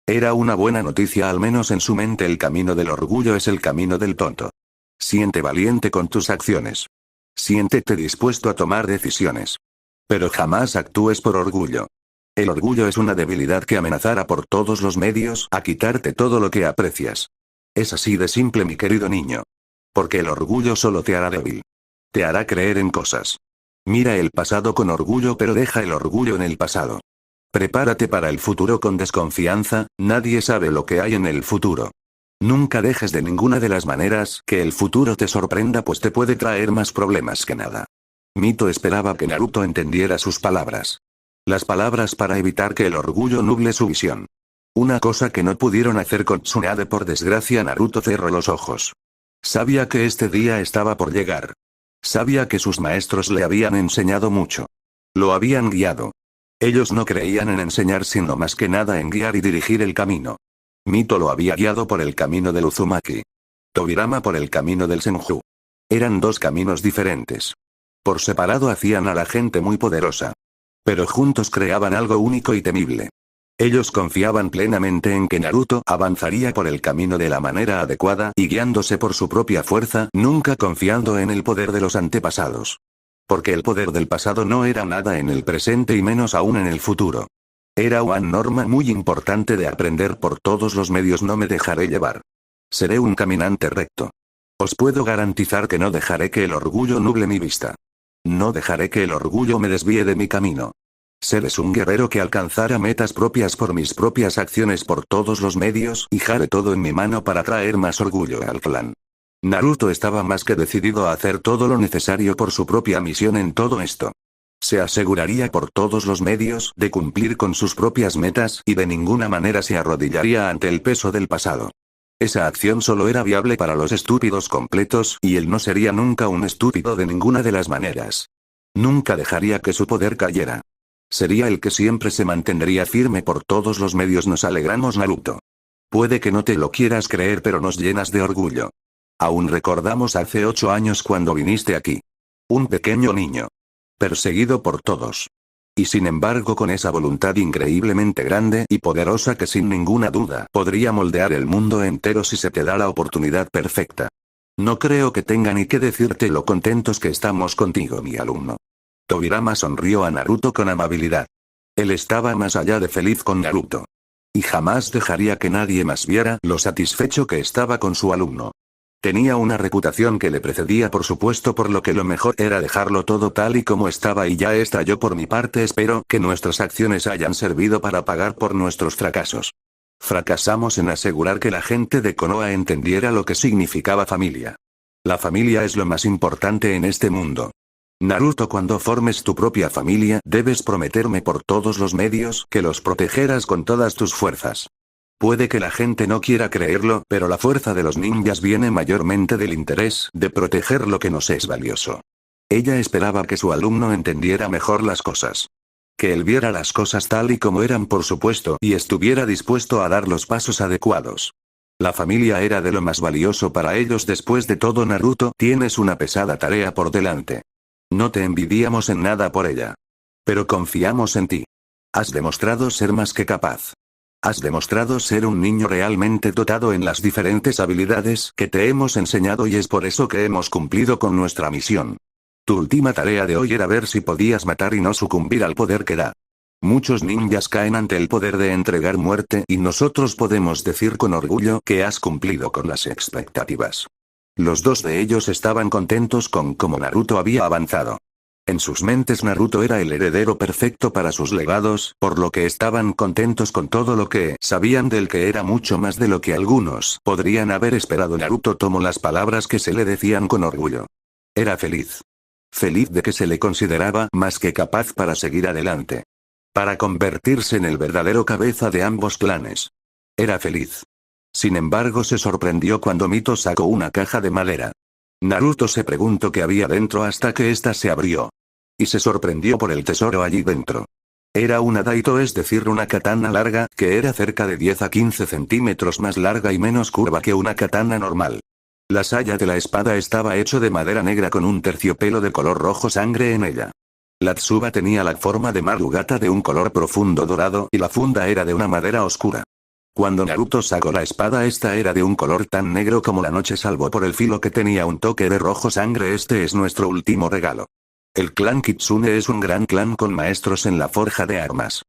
Era una buena noticia, al menos en su mente. El camino del orgullo es el camino del tonto. Siente valiente con tus acciones. Siéntete dispuesto a tomar decisiones. Pero jamás actúes por orgullo. El orgullo es una debilidad que amenazará por todos los medios a quitarte todo lo que aprecias. Es así de simple, mi querido niño. Porque el orgullo solo te hará débil. Te hará creer en cosas. Mira el pasado con orgullo, pero deja el orgullo en el pasado. Prepárate para el futuro con desconfianza, nadie sabe lo que hay en el futuro. Nunca dejes de ninguna de las maneras que el futuro te sorprenda, pues te puede traer más problemas que nada. Mito esperaba que Naruto entendiera sus palabras. Las palabras para evitar que el orgullo nuble su visión. Una cosa que no pudieron hacer con Tsunade, por desgracia. Naruto cerró los ojos. Sabía que este día estaba por llegar. Sabía que sus maestros le habían enseñado mucho. Lo habían guiado. Ellos no creían en enseñar, sino más que nada en guiar y dirigir el camino. Mito lo había guiado por el camino del Uzumaki. Tobirama por el camino del Senju. Eran dos caminos diferentes. Por separado hacían a la gente muy poderosa. Pero juntos creaban algo único y temible. Ellos confiaban plenamente en que Naruto avanzaría por el camino de la manera adecuada y guiándose por su propia fuerza, nunca confiando en el poder de los antepasados. Porque el poder del pasado no era nada en el presente y menos aún en el futuro. Era una norma muy importante de aprender por todos los medios. No me dejaré llevar. Seré un caminante recto. Os puedo garantizar que no dejaré que el orgullo nuble mi vista. No dejaré que el orgullo me desvíe de mi camino. Seré un guerrero que alcanzará metas propias por mis propias acciones por todos los medios y haré todo en mi mano para traer más orgullo al clan. Naruto estaba más que decidido a hacer todo lo necesario por su propia misión en todo esto. Se aseguraría por todos los medios de cumplir con sus propias metas y de ninguna manera se arrodillaría ante el peso del pasado. Esa acción solo era viable para los estúpidos completos y él no sería nunca un estúpido de ninguna de las maneras. Nunca dejaría que su poder cayera. Sería el que siempre se mantendría firme por todos los medios. Nos alegramos, Naruto. Puede que no te lo quieras creer, pero nos llenas de orgullo. Aún recordamos hace 8 años cuando viniste aquí. Un pequeño niño. Perseguido por todos. Y sin embargo con esa voluntad increíblemente grande y poderosa que sin ninguna duda podría moldear el mundo entero si se te da la oportunidad perfecta. No creo que tenga ni que decirte lo contentos que estamos contigo, mi alumno. Tobirama sonrió a Naruto con amabilidad. Él estaba más allá de feliz con Naruto. Y jamás dejaría que nadie más viera lo satisfecho que estaba con su alumno. Tenía una reputación que le precedía, por supuesto, por lo que lo mejor era dejarlo todo tal y como estaba, y ya está. Yo por mi parte espero que nuestras acciones hayan servido para pagar por nuestros fracasos. Fracasamos en asegurar que la gente de Konoha entendiera lo que significaba familia. La familia es lo más importante en este mundo. Naruto, cuando formes tu propia familia, debes prometerme por todos los medios que los protegerás con todas tus fuerzas. Puede que la gente no quiera creerlo, pero la fuerza de los ninjas viene mayormente del interés de proteger lo que nos es valioso. Ella esperaba que su alumno entendiera mejor las cosas. Que él viera las cosas tal y como eran, por supuesto, y estuviera dispuesto a dar los pasos adecuados. La familia era de lo más valioso para ellos. Después de todo, Naruto, tienes una pesada tarea por delante. No te envidiamos en nada por ella. Pero confiamos en ti. Has demostrado ser más que capaz. Has demostrado ser un niño realmente dotado en las diferentes habilidades que te hemos enseñado, y es por eso que hemos cumplido con nuestra misión. Tu última tarea de hoy era ver si podías matar y no sucumbir al poder que da. Muchos ninjas caen ante el poder de entregar muerte, y nosotros podemos decir con orgullo que has cumplido con las expectativas. Los dos de ellos estaban contentos con cómo Naruto había avanzado. En sus mentes Naruto era el heredero perfecto para sus legados, por lo que estaban contentos con todo lo que sabían de él, que era mucho más de lo que algunos podrían haber esperado. Naruto tomó las palabras que se le decían con orgullo. Era feliz. Feliz de que se le consideraba más que capaz para seguir adelante. Para convertirse en el verdadero cabeza de ambos clanes. Era feliz. Sin embargo, se sorprendió cuando Mito sacó una caja de madera. Naruto se preguntó qué había dentro hasta que ésta se abrió. Y se sorprendió por el tesoro allí dentro. Era una daito, es decir, una katana larga, que era cerca de 10 a 15 centímetros más larga y menos curva que una katana normal. La saya de la espada estaba hecho de madera negra con un terciopelo de color rojo sangre en ella. La tsuba tenía la forma de marugata de un color profundo dorado y la funda era de una madera oscura. Cuando Naruto sacó la espada, esta era de un color tan negro como la noche, salvo por el filo que tenía un toque de rojo sangre. Este es nuestro último regalo. El clan Kitsune es un gran clan con maestros en la forja de armas.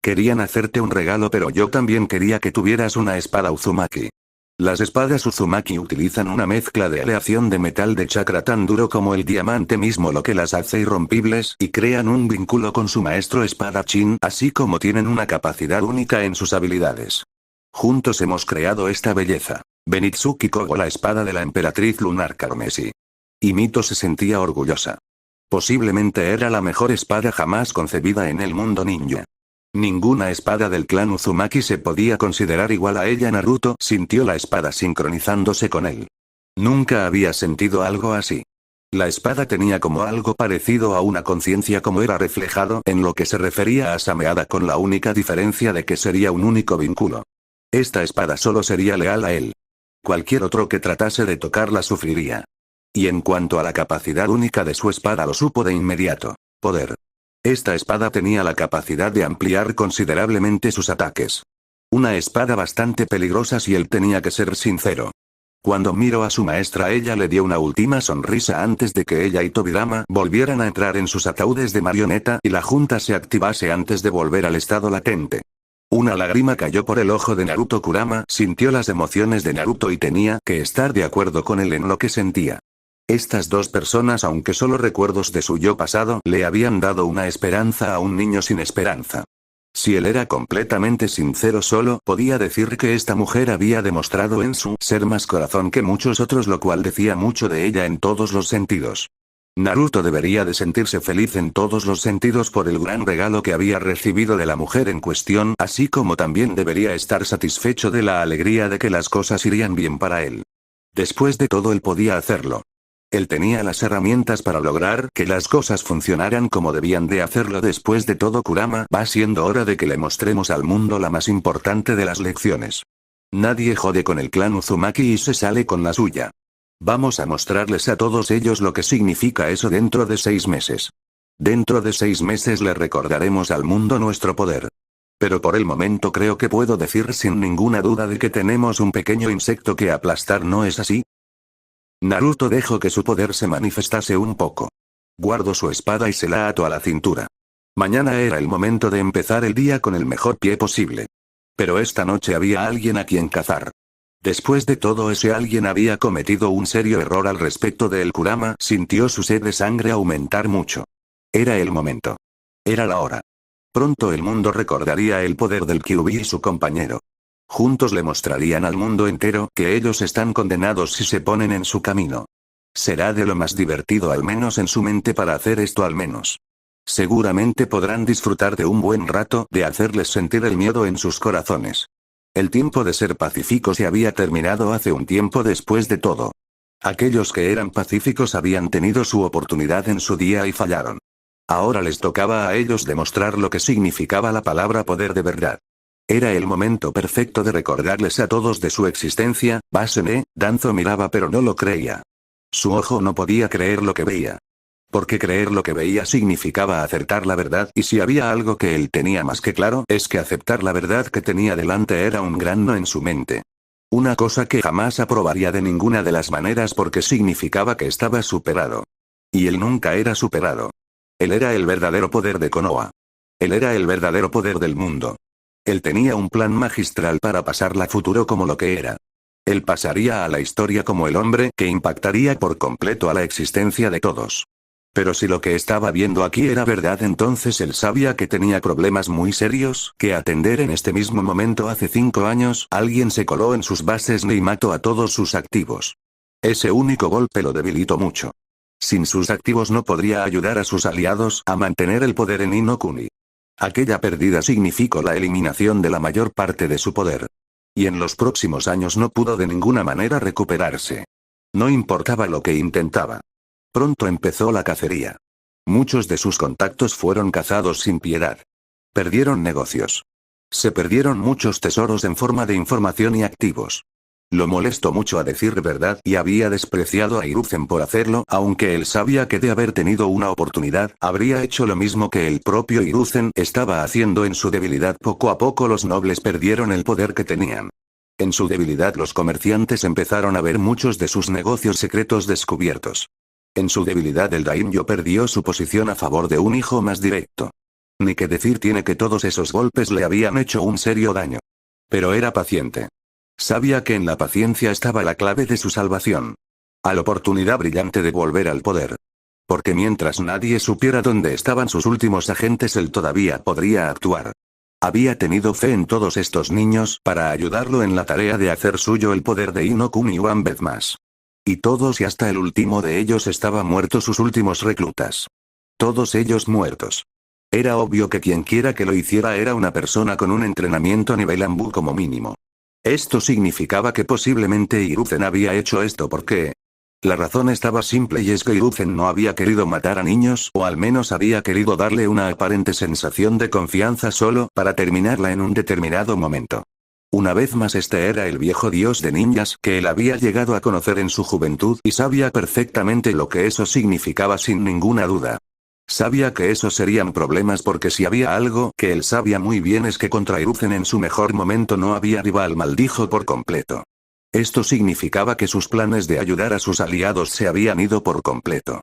Querían hacerte un regalo, pero yo también quería que tuvieras una espada Uzumaki. Las espadas Uzumaki utilizan una mezcla de aleación de metal de chakra tan duro como el diamante mismo, lo que las hace irrompibles, y crean un vínculo con su maestro espadachín, así como tienen una capacidad única en sus habilidades. Juntos hemos creado esta belleza. Benitsuki Kogo, la espada de la emperatriz lunar carmesí. Y Mito se sentía orgullosa. Posiblemente era la mejor espada jamás concebida en el mundo ninja. Ninguna espada del clan Uzumaki se podía considerar igual a ella. Naruto sintió la espada sincronizándose con él. Nunca había sentido algo así. La espada tenía como algo parecido a una conciencia, como era reflejado en lo que se refería a Sameada, con la única diferencia de que sería un único vínculo. Esta espada solo sería leal a él. Cualquier otro que tratase de tocarla sufriría. Y en cuanto a la capacidad única de su espada, lo supo de inmediato. Poder. Esta espada tenía la capacidad de ampliar considerablemente sus ataques. Una espada bastante peligrosa si él tenía que ser sincero. Cuando miró a su maestra, ella le dio una última sonrisa antes de que ella y Tobirama volvieran a entrar en sus ataúdes de marioneta y la junta se activase antes de volver al estado latente. Una lágrima cayó por el ojo de Naruto. Kurama sintió las emociones de Naruto y tenía que estar de acuerdo con él en lo que sentía. Estas dos personas, aunque solo recuerdos de su yo pasado, le habían dado una esperanza a un niño sin esperanza. Si él era completamente sincero, solo podía decir que esta mujer había demostrado en su ser más corazón que muchos otros, lo cual decía mucho de ella en todos los sentidos. Naruto debería de sentirse feliz en todos los sentidos por el gran regalo que había recibido de la mujer en cuestión, así como también debería estar satisfecho de la alegría de que las cosas irían bien para él. Después de todo, él podía hacerlo. Él tenía las herramientas para lograr que las cosas funcionaran como debían de hacerlo. Después de todo, Kurama, va siendo hora de que le mostremos al mundo la más importante de las lecciones. Nadie jode con el clan Uzumaki y se sale con la suya. Vamos a mostrarles a todos ellos lo que significa eso dentro de 6 meses. Dentro de 6 meses le recordaremos al mundo nuestro poder. Pero por el momento creo que puedo decir sin ninguna duda de que tenemos un pequeño insecto que aplastar, ¿no es así? Naruto dejó que su poder se manifestase un poco. Guardó su espada y se la ató a la cintura. Mañana era el momento de empezar el día con el mejor pie posible. Pero esta noche había alguien a quien cazar. Después de todo, ese alguien había cometido un serio error al respecto de él. Kurama sintió su sed de sangre aumentar mucho. Era el momento. Era la hora. Pronto el mundo recordaría el poder del Kyuubi y su compañero. Juntos le mostrarían al mundo entero que ellos están condenados si se ponen en su camino. Será de lo más divertido, al menos en su mente, para hacer esto al menos. Seguramente podrán disfrutar de un buen rato, de hacerles sentir el miedo en sus corazones. El tiempo de ser pacífico se había terminado hace un tiempo. Después de todo. Aquellos que eran pacíficos habían tenido su oportunidad en su día y fallaron. Ahora les tocaba a ellos demostrar lo que significaba la palabra poder de verdad. Era el momento perfecto de recordarles a todos de su existencia. Danzo miraba pero no lo creía. Su ojo no podía creer lo que veía. Porque creer lo que veía significaba aceptar la verdad, y si había algo que él tenía más que claro, es que aceptar la verdad que tenía delante era un gran no en su mente. Una cosa que jamás aprobaría de ninguna de las maneras, porque significaba que estaba superado. Y él nunca era superado. Él era el verdadero poder de Konoha. Él era el verdadero poder del mundo. Él tenía un plan magistral para pasarla futuro como lo que era. Él pasaría a la historia como el hombre que impactaría por completo a la existencia de todos. Pero si lo que estaba viendo aquí era verdad, entonces él sabía que tenía problemas muy serios que atender en este mismo momento. Hace 5 años, alguien se coló en sus bases y mató a todos sus activos. Ese único golpe lo debilitó mucho. Sin sus activos no podría ayudar a sus aliados a mantener el poder en Inokuni. Aquella pérdida significó la eliminación de la mayor parte de su poder. Y en los próximos años no pudo de ninguna manera recuperarse. No importaba lo que intentaba. Pronto empezó la cacería. Muchos de sus contactos fueron cazados sin piedad. Perdieron negocios. Se perdieron muchos tesoros en forma de información y activos. Lo molestó mucho a decir verdad y había despreciado a Hiruzen por hacerlo, aunque él sabía que de haber tenido una oportunidad, habría hecho lo mismo que el propio Hiruzen estaba haciendo en su debilidad. Poco a poco los nobles perdieron el poder que tenían. En su debilidad los comerciantes empezaron a ver muchos de sus negocios secretos descubiertos. En su debilidad el daimyo perdió su posición a favor de un hijo más directo. Ni que decir tiene que todos esos golpes le habían hecho un serio daño. Pero era paciente. Sabía que en la paciencia estaba la clave de su salvación. A la oportunidad brillante de volver al poder. Porque mientras nadie supiera dónde estaban sus últimos agentes él todavía podría actuar. Había tenido fe en todos estos niños para ayudarlo en la tarea de hacer suyo el poder de Inokuni una vez más. Y todos y hasta el último de ellos estaba muerto, sus últimos reclutas. Todos ellos muertos. Era obvio que quienquiera que lo hiciera era una persona con un entrenamiento a nivel Anbu como mínimo. Esto significaba que posiblemente Hiruzen había hecho esto porque... La razón estaba simple y es que Hiruzen no había querido matar a niños o al menos había querido darle una aparente sensación de confianza solo para terminarla en un determinado momento. Una vez más este era el viejo dios de ninjas que él había llegado a conocer en su juventud y sabía perfectamente lo que eso significaba sin ninguna duda. Sabía que esos serían problemas porque si había algo que él sabía muy bien es que contra Hiruzen en su mejor momento no había rival, maldijo por completo. Esto significaba que sus planes de ayudar a sus aliados se habían ido por completo.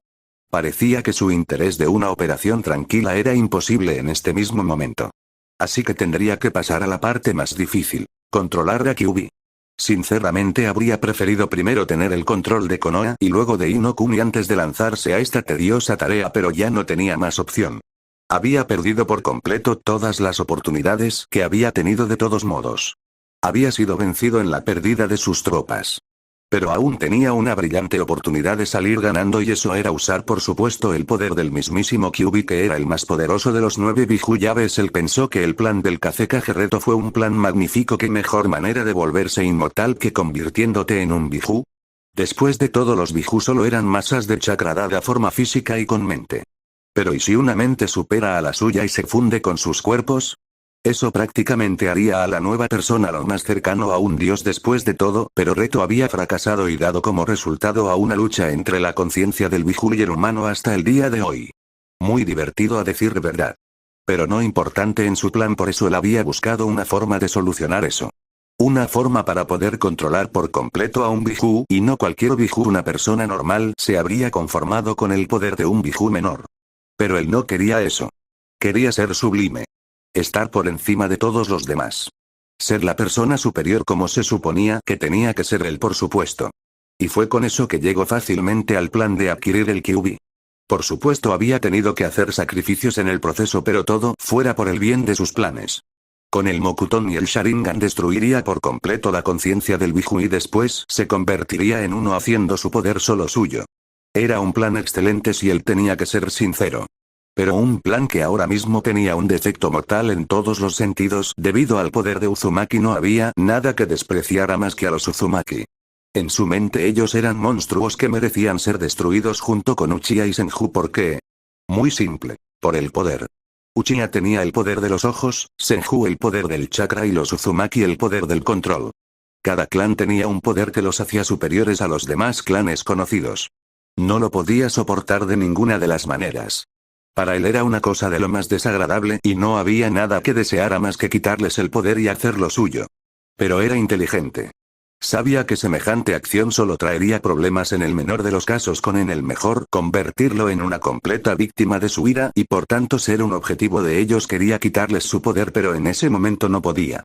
Parecía que su interés de una operación tranquila era imposible en este mismo momento. Así que tendría que pasar a la parte más difícil, controlar a Kyuubi. Sinceramente habría preferido primero tener el control de Konoha y luego de Inokuni antes de lanzarse a esta tediosa tarea, pero ya no tenía más opción. Había perdido por completo todas las oportunidades que había tenido de todos modos. Había sido vencido en la pérdida de sus tropas. Pero aún tenía una brillante oportunidad de salir ganando y eso era usar por supuesto el poder del mismísimo Kyuubi que era el más poderoso de los 9 Biju. Ya ves, él pensó que el plan del Kazekage Reto fue un plan magnífico. ¿Qué mejor manera de volverse inmortal que convirtiéndote en un Biju? Después de todo los Biju solo eran masas de chakra dada forma física y con mente. Pero ¿y si una mente supera a la suya y se funde con sus cuerpos? Eso prácticamente haría a la nueva persona lo más cercano a un dios después de todo, pero Reto había fracasado y dado como resultado a una lucha entre la conciencia del Biju y el humano hasta el día de hoy. Muy divertido a decir verdad. Pero no importante en su plan, por eso él había buscado una forma de solucionar eso. Una forma para poder controlar por completo a un Biju, y no cualquier Biju. Una persona normal se habría conformado con el poder de un Biju menor. Pero él no quería eso. Quería ser sublime. Estar por encima de todos los demás. Ser la persona superior como se suponía que tenía que ser él, por supuesto. Y fue con eso que llegó fácilmente al plan de adquirir el Kyuubi. Por supuesto había tenido que hacer sacrificios en el proceso, pero todo fuera por el bien de sus planes. Con el Mokuton y el Sharingan destruiría por completo la conciencia del Biju y después se convertiría en uno haciendo su poder solo suyo. Era un plan excelente si él tenía que ser sincero. Pero un plan que ahora mismo tenía un defecto mortal en todos los sentidos. Debido al poder de Uzumaki no había nada que despreciara más que a los Uzumaki. En su mente ellos eran monstruos que merecían ser destruidos junto con Uchiha y Senju. ¿Por qué? Muy simple, por el poder. Uchiha tenía el poder de los ojos, Senju el poder del chakra y los Uzumaki el poder del control. Cada clan tenía un poder que los hacía superiores a los demás clanes conocidos. No lo podía soportar de ninguna de las maneras. Para él era una cosa de lo más desagradable y no había nada que deseara más que quitarles el poder y hacerlo suyo. Pero era inteligente. Sabía que semejante acción solo traería problemas en el menor de los casos, con en el mejor convertirlo en una completa víctima de su ira y por tanto ser un objetivo de ellos. Quería quitarles su poder, pero en ese momento no podía.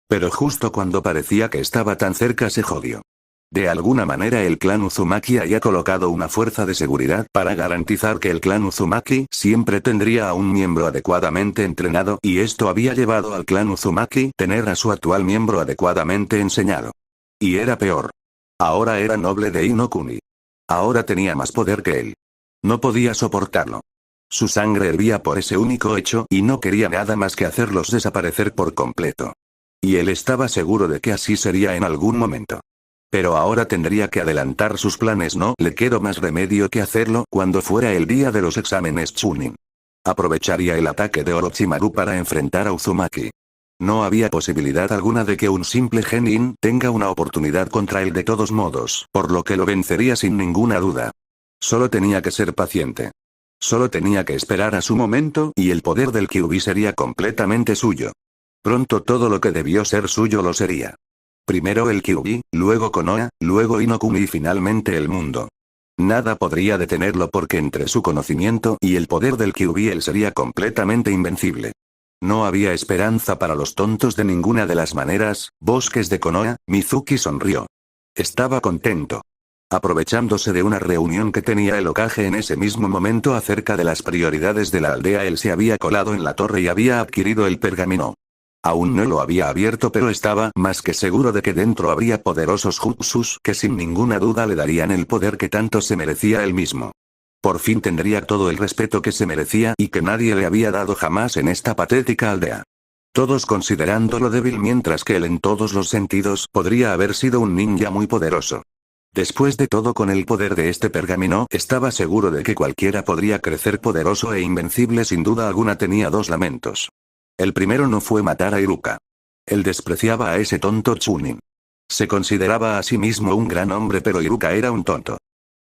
Pero justo cuando parecía que estaba tan cerca se jodió. De alguna manera el clan Uzumaki había colocado una fuerza de seguridad para garantizar que el clan Uzumaki siempre tendría a un miembro adecuadamente entrenado, y esto había llevado al clan Uzumaki tener a su actual miembro adecuadamente enseñado. Y era peor. Ahora era noble de Inokuni. Ahora tenía más poder que él. No podía soportarlo. Su sangre hervía por ese único hecho y no quería nada más que hacerlos desaparecer por completo. Y él estaba seguro de que así sería en algún momento. Pero ahora tendría que adelantar sus planes. No le quedó más remedio que hacerlo cuando fuera el día de los exámenes Chunin. Aprovecharía el ataque de Orochimaru para enfrentar a Uzumaki. No había posibilidad alguna de que un simple genin tenga una oportunidad contra él de todos modos, por lo que lo vencería sin ninguna duda. Solo tenía que ser paciente. Solo tenía que esperar a su momento y el poder del Kyuubi sería completamente suyo. Pronto todo lo que debió ser suyo lo sería. Primero el Kyuubi, luego Konoha, luego Inokuni y finalmente el mundo. Nada podría detenerlo porque entre su conocimiento y el poder del Kyuubi él sería completamente invencible. No había esperanza para los tontos de ninguna de las maneras. Bosques de Konoha, Mizuki sonrió. Estaba contento. Aprovechándose de una reunión que tenía el Hokage en ese mismo momento acerca de las prioridades de la aldea, él se había colado en la torre y había adquirido el pergamino. Aún no lo había abierto, pero estaba más que seguro de que dentro habría poderosos jutsus que sin ninguna duda le darían el poder que tanto se merecía él mismo. Por fin tendría todo el respeto que se merecía y que nadie le había dado jamás en esta patética aldea. Todos considerándolo débil mientras que él en todos los sentidos podría haber sido un ninja muy poderoso. Después de todo, con el poder de este pergamino estaba seguro de que cualquiera podría crecer poderoso e invencible. Sin duda alguna tenía dos lamentos. El primero no fue matar a Iruka. Él despreciaba a ese tonto Chunin. Se consideraba a sí mismo un gran hombre, pero Iruka era un tonto.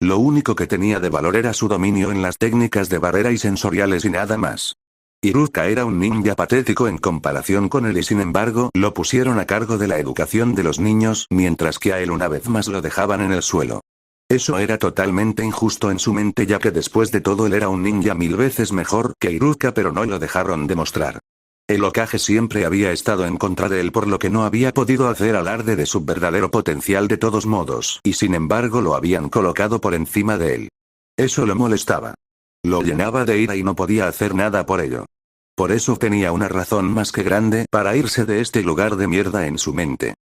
Lo único que tenía de valor era su dominio en las técnicas de barrera y sensoriales y nada más. Iruka era un ninja patético en comparación con él y sin embargo lo pusieron a cargo de la educación de los niños, mientras que a él una vez más lo dejaban en el suelo. Eso era totalmente injusto en su mente, ya que después de todo él era un ninja 1000 veces mejor que Iruka, pero no lo dejaron demostrar. El Hokage siempre había estado en contra de él, por lo que no había podido hacer alarde de su verdadero potencial de todos modos, y sin embargo lo habían colocado por encima de él. Eso lo molestaba. Lo llenaba de ira y no podía hacer nada por ello. Por eso tenía una razón más que grande para irse de este lugar de mierda en su mente.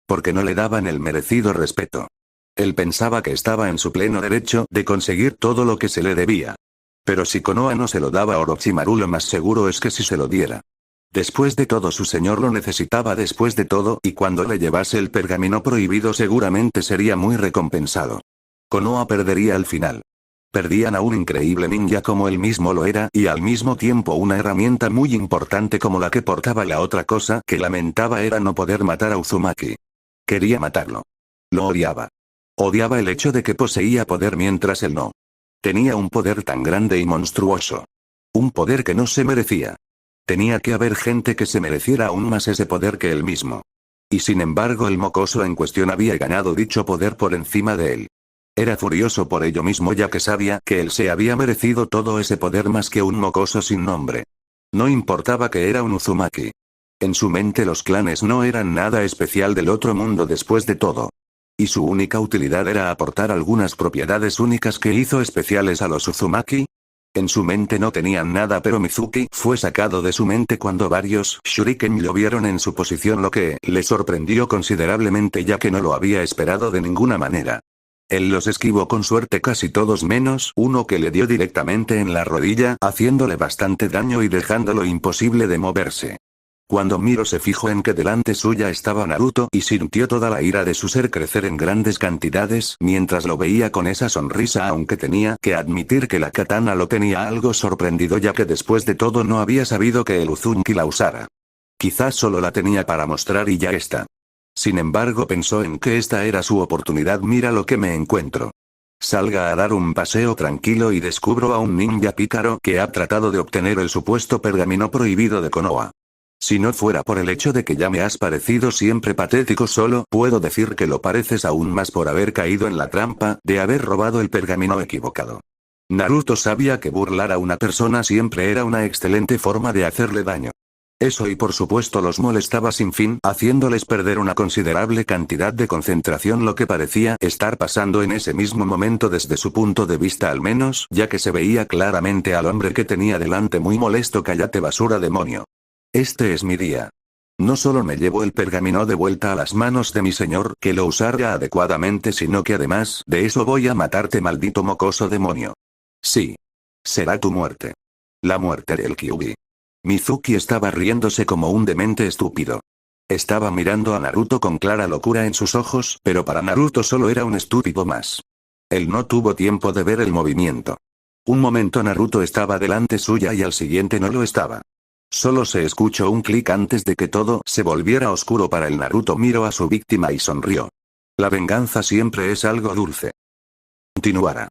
Porque no le daban el merecido respeto. Él pensaba que estaba en su pleno derecho de conseguir todo lo que se le debía. Pero si Konoha no se lo daba a Orochimaru, lo más seguro es que sí se lo diera. Después de todo, su señor lo necesitaba después de todo, y cuando le llevase el pergamino prohibido seguramente sería muy recompensado. Konoha perdería al final. Perdían a un increíble ninja como él mismo lo era, y al mismo tiempo una herramienta muy importante como la que portaba. La otra cosa que lamentaba era no poder matar a Uzumaki. Quería matarlo. Lo odiaba. Odiaba el hecho de que poseía poder mientras él no. Tenía un poder tan grande y monstruoso. Un poder que no se merecía. Tenía que haber gente que se mereciera aún más ese poder que él mismo. Y sin embargo el mocoso en cuestión había ganado dicho poder por encima de él. Era furioso por ello mismo, ya que sabía que él se había merecido todo ese poder más que un mocoso sin nombre. No importaba que era un Uzumaki. En su mente los clanes no eran nada especial del otro mundo después de todo. Y su única utilidad era aportar algunas propiedades únicas que hizo especiales a los Uzumaki. En su mente no tenían nada, pero Mizuki fue sacado de su mente cuando varios shuriken lo vieron en su posición, lo que le sorprendió considerablemente, ya que no lo había esperado de ninguna manera. Él los esquivó con suerte casi todos menos uno que le dio directamente en la rodilla, haciéndole bastante daño y dejándolo imposible de moverse. Cuando Miro se fijó en que delante suya estaba Naruto y sintió toda la ira de su ser crecer en grandes cantidades mientras lo veía con esa sonrisa, aunque tenía que admitir que la katana lo tenía algo sorprendido, ya que después de todo no había sabido que el Uzumaki la usara. Quizás solo la tenía para mostrar y ya está. Sin embargo pensó en que esta era su oportunidad. Mira lo que me encuentro. Salga a dar un paseo tranquilo y descubro a un ninja pícaro que ha tratado de obtener el supuesto pergamino prohibido de Konoha. Si no fuera por el hecho de que ya me has parecido siempre patético, solo puedo decir que lo pareces aún más por haber caído en la trampa de haber robado el pergamino equivocado. Naruto sabía que burlar a una persona siempre era una excelente forma de hacerle daño. Eso y por supuesto los molestaba sin fin, haciéndoles perder una considerable cantidad de concentración, lo que parecía estar pasando en ese mismo momento desde su punto de vista al menos, ya que se veía claramente al hombre que tenía delante muy molesto. Cállate, basura, demonio. Este es mi día. No solo me llevo el pergamino de vuelta a las manos de mi señor, que lo usara adecuadamente, sino que además de eso voy a matarte, maldito mocoso demonio. Sí. Será tu muerte. La muerte del Kyuubi. Mizuki estaba riéndose como un demente estúpido. Estaba mirando a Naruto con clara locura en sus ojos, pero para Naruto solo era un estúpido más. Él no tuvo tiempo de ver el movimiento. Un momento Naruto estaba delante suya y al siguiente no lo estaba. Solo se escuchó un clic antes de que todo se volviera oscuro para el Naruto. Miró a su víctima y sonrió. La venganza siempre es algo dulce. Continuará.